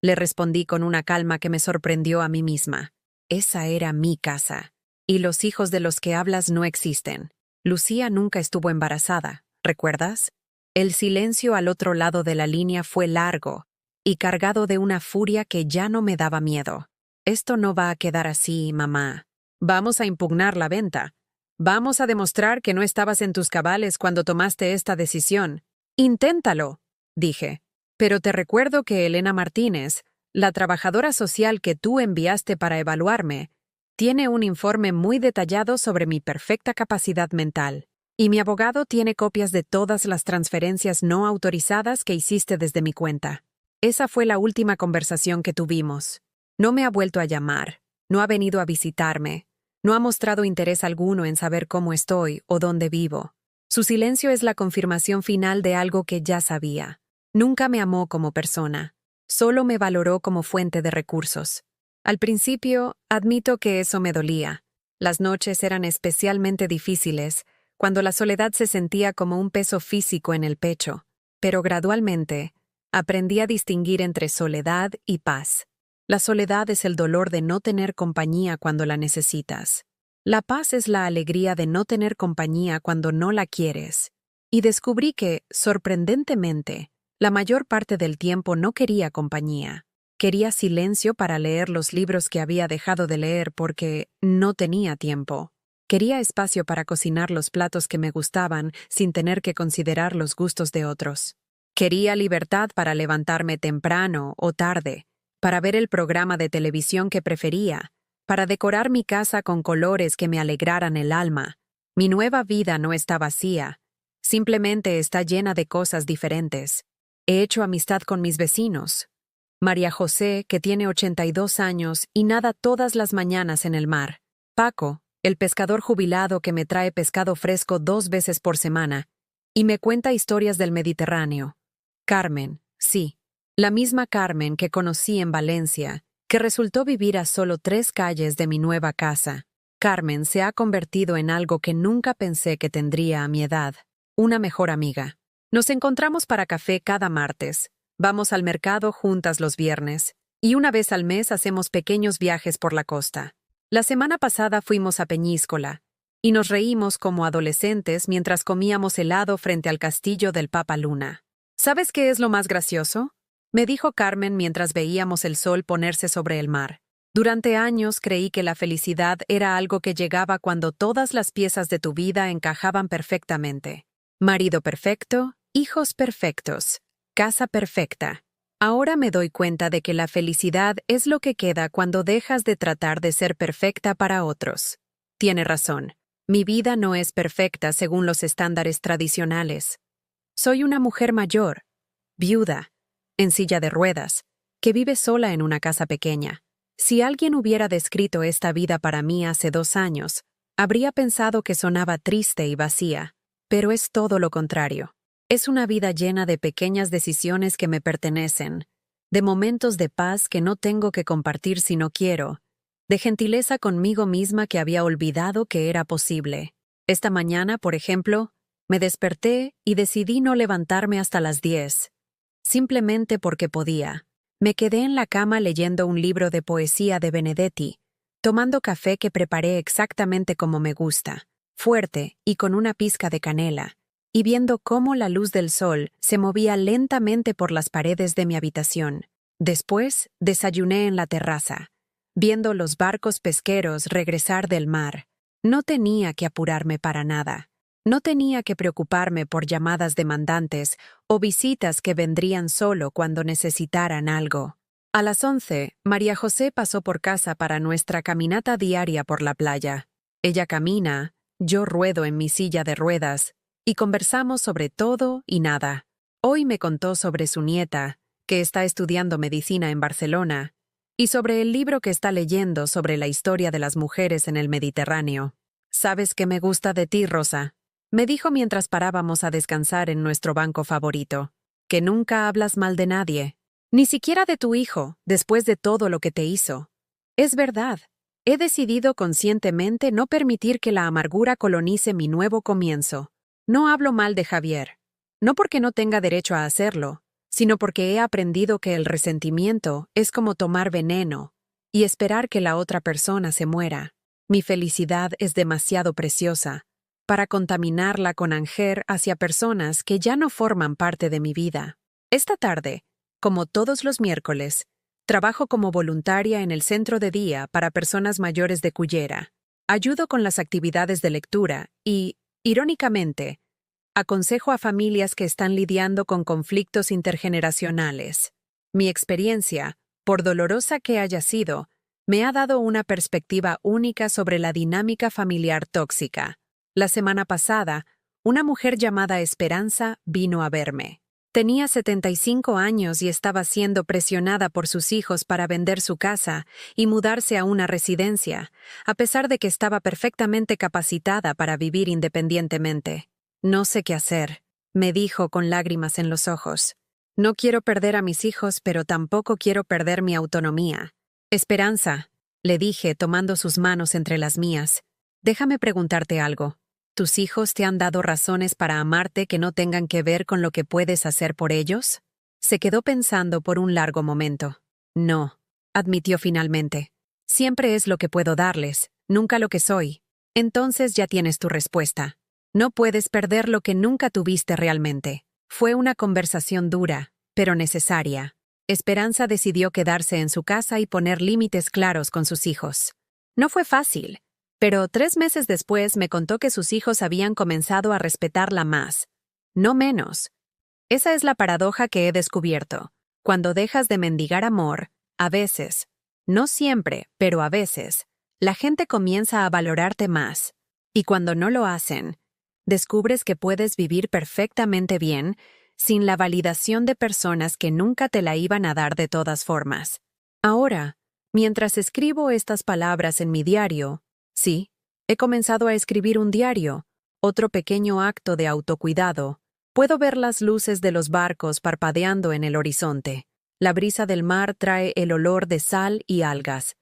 Speaker 1: le respondí con una calma que me sorprendió a mí misma. Esa era mi casa. Y los hijos de los que hablas no existen. Lucía nunca estuvo embarazada, ¿recuerdas? El silencio al otro lado de la línea fue largo y cargado de una furia que ya no me daba miedo. Esto no va a quedar así, mamá. Vamos a impugnar la venta. Vamos a demostrar que no estabas en tus cabales cuando tomaste esta decisión. Inténtalo, dije. Pero te recuerdo que Elena Martínez, la trabajadora social que tú enviaste para evaluarme, tiene un informe muy detallado sobre mi perfecta capacidad mental. Y mi abogado tiene copias de todas las transferencias no autorizadas que hiciste desde mi cuenta. Esa fue la última conversación que tuvimos. No me ha vuelto a llamar, no ha venido a visitarme, no ha mostrado interés alguno en saber cómo estoy o dónde vivo. Su silencio es la confirmación final de algo que ya sabía. Nunca me amó como persona, solo me valoró como fuente de recursos. Al principio, admito que eso me dolía. Las noches eran especialmente difíciles, cuando la soledad se sentía como un peso físico en el pecho, pero gradualmente aprendí a distinguir entre soledad y paz. La soledad es el dolor de no tener compañía cuando la necesitas. La paz es la alegría de no tener compañía cuando no la quieres. Y descubrí que, sorprendentemente, la mayor parte del tiempo no quería compañía. Quería silencio para leer los libros que había dejado de leer porque no tenía tiempo. Quería espacio para cocinar los platos que me gustaban sin tener que considerar los gustos de otros. Quería libertad para levantarme temprano o tarde, para ver el programa de televisión que prefería, para decorar mi casa con colores que me alegraran el alma. Mi nueva vida no está vacía, simplemente está llena de cosas diferentes. He hecho amistad con mis vecinos. María José, que tiene 82 años y nada todas las mañanas en el mar. Paco, el pescador jubilado que me trae pescado fresco 2 veces por semana y me cuenta historias del Mediterráneo. Carmen, sí, la misma Carmen que conocí en Valencia, que resultó vivir a solo 3 calles de mi nueva casa. Carmen se ha convertido en algo que nunca pensé que tendría a mi edad, una mejor amiga. Nos encontramos para café cada martes, vamos al mercado juntas los viernes, y una vez al mes hacemos pequeños viajes por la costa. La semana pasada fuimos a Peñíscola, y nos reímos como adolescentes mientras comíamos helado frente al castillo del Papa Luna. ¿Sabes qué es lo más gracioso?, me dijo Carmen mientras veíamos el sol ponerse sobre el mar. Durante años creí que la felicidad era algo que llegaba cuando todas las piezas de tu vida encajaban perfectamente. Marido perfecto, hijos perfectos, casa perfecta. Ahora me doy cuenta de que la felicidad es lo que queda cuando dejas de tratar de ser perfecta para otros. Tiene razón. Mi vida no es perfecta según los estándares tradicionales. Soy una mujer mayor, viuda, en silla de ruedas, que vive sola en una casa pequeña. Si alguien hubiera descrito esta vida para mí hace 2 años, habría pensado que sonaba triste y vacía, pero es todo lo contrario. Es una vida llena de pequeñas decisiones que me pertenecen, de momentos de paz que no tengo que compartir si no quiero, de gentileza conmigo misma que había olvidado que era posible. Esta mañana, por ejemplo, me desperté y decidí no levantarme hasta las 10, simplemente porque podía. Me quedé en la cama leyendo un libro de poesía de Benedetti, tomando café que preparé exactamente como me gusta, fuerte y con una pizca de canela, y viendo cómo la luz del sol se movía lentamente por las paredes de mi habitación. Después, desayuné en la terraza, viendo los barcos pesqueros regresar del mar. No tenía que apurarme para nada. No tenía que preocuparme por llamadas demandantes o visitas que vendrían solo cuando necesitaran algo. A las 11, María José pasó por casa para nuestra caminata diaria por la playa. Ella camina, yo ruedo en mi silla de ruedas, y conversamos sobre todo y nada. Hoy me contó sobre su nieta, que está estudiando medicina en Barcelona, y sobre el libro que está leyendo sobre la historia de las mujeres en el Mediterráneo. ¿Sabes qué me gusta de ti, Rosa?, me dijo mientras parábamos a descansar en nuestro banco favorito, que nunca hablas mal de nadie, ni siquiera de tu hijo, después de todo lo que te hizo. Es verdad, he decidido conscientemente no permitir que la amargura colonice mi nuevo comienzo. No hablo mal de Javier, no porque no tenga derecho a hacerlo, sino porque he aprendido que el resentimiento es como tomar veneno y esperar que la otra persona se muera. Mi felicidad es demasiado preciosa para contaminarla con anger hacia personas que ya no forman parte de mi vida. Esta tarde, como todos los miércoles, trabajo como voluntaria en el centro de día para personas mayores de Cullera. Ayudo con las actividades de lectura y, irónicamente, aconsejo a familias que están lidiando con conflictos intergeneracionales. Mi experiencia, por dolorosa que haya sido, me ha dado una perspectiva única sobre la dinámica familiar tóxica. La semana pasada, una mujer llamada Esperanza vino a verme. Tenía 75 años y estaba siendo presionada por sus hijos para vender su casa y mudarse a una residencia, a pesar de que estaba perfectamente capacitada para vivir independientemente. No sé qué hacer, me dijo con lágrimas en los ojos. No quiero perder a mis hijos, pero tampoco quiero perder mi autonomía. Esperanza, le dije tomando sus manos entre las mías, déjame preguntarte algo. ¿Tus hijos te han dado razones para amarte que no tengan que ver con lo que puedes hacer por ellos? Se quedó pensando por un largo momento. No, admitió finalmente. Siempre es lo que puedo darles, nunca lo que soy. Entonces ya tienes tu respuesta. No puedes perder lo que nunca tuviste realmente. Fue una conversación dura, pero necesaria. Esperanza decidió quedarse en su casa y poner límites claros con sus hijos. No fue fácil. Pero 3 meses después me contó que sus hijos habían comenzado a respetarla más, no menos. Esa es la paradoja que he descubierto. Cuando dejas de mendigar amor, a veces, no siempre, pero a veces, la gente comienza a valorarte más. Y cuando no lo hacen, descubres que puedes vivir perfectamente bien sin la validación de personas que nunca te la iban a dar de todas formas. Ahora, mientras escribo estas palabras en mi diario, sí, he comenzado a escribir un diario, otro pequeño acto de autocuidado. Puedo ver las luces de los barcos parpadeando en el horizonte. La brisa del mar trae el olor de sal y algas.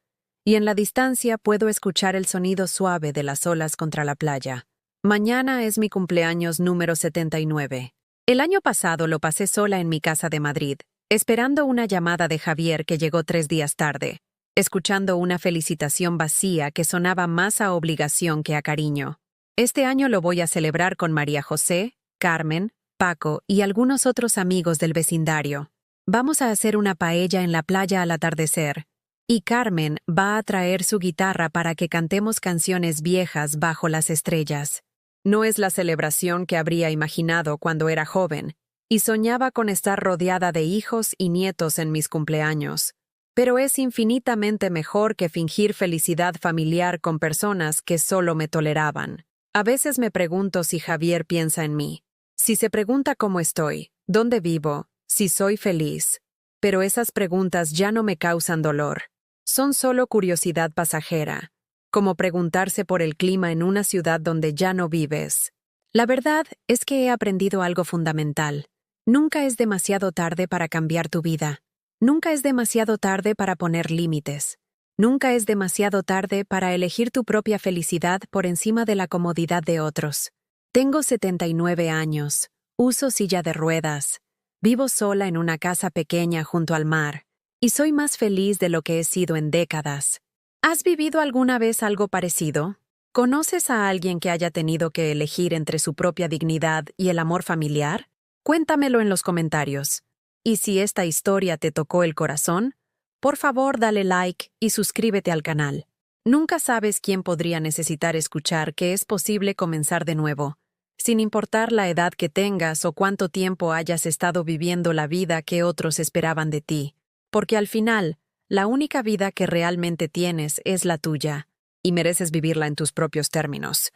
Speaker 1: Y en la distancia puedo escuchar el sonido suave de las olas contra la playa. Mañana es mi cumpleaños número 79. El año pasado lo pasé sola en mi casa de Madrid, esperando una llamada de Javier que llegó 3 días tarde, escuchando una felicitación vacía que sonaba más a obligación que a cariño. Este año lo voy a celebrar con María José, Carmen, Paco y algunos otros amigos del vecindario. Vamos a hacer una paella en la playa al atardecer, y Carmen va a traer su guitarra para que cantemos canciones viejas bajo las estrellas. No es la celebración que habría imaginado cuando era joven, y soñaba con estar rodeada de hijos y nietos en mis cumpleaños. Pero es infinitamente mejor que fingir felicidad familiar con personas que solo me toleraban. A veces me pregunto si Javier piensa en mí, si se pregunta cómo estoy, dónde vivo, si soy feliz. Pero esas preguntas ya no me causan dolor. Son solo curiosidad pasajera, como preguntarse por el clima en una ciudad donde ya no vives. La verdad es que he aprendido algo fundamental. Nunca es demasiado tarde para cambiar tu vida. Nunca es demasiado tarde para poner límites. Nunca es demasiado tarde para elegir tu propia felicidad por encima de la comodidad de otros. Tengo 79 años, uso silla de ruedas, vivo sola en una casa pequeña junto al mar, y soy más feliz de lo que he sido en décadas. ¿Has vivido alguna vez algo parecido? ¿Conoces a alguien que haya tenido que elegir entre su propia dignidad y el amor familiar? Cuéntamelo en los comentarios. Y si esta historia te tocó el corazón, por favor dale like y suscríbete al canal. Nunca sabes quién podría necesitar escuchar que es posible comenzar de nuevo, sin importar la edad que tengas o cuánto tiempo hayas estado viviendo la vida que otros esperaban de ti. Porque al final, la única vida que realmente tienes es la tuya, y mereces vivirla en tus propios términos.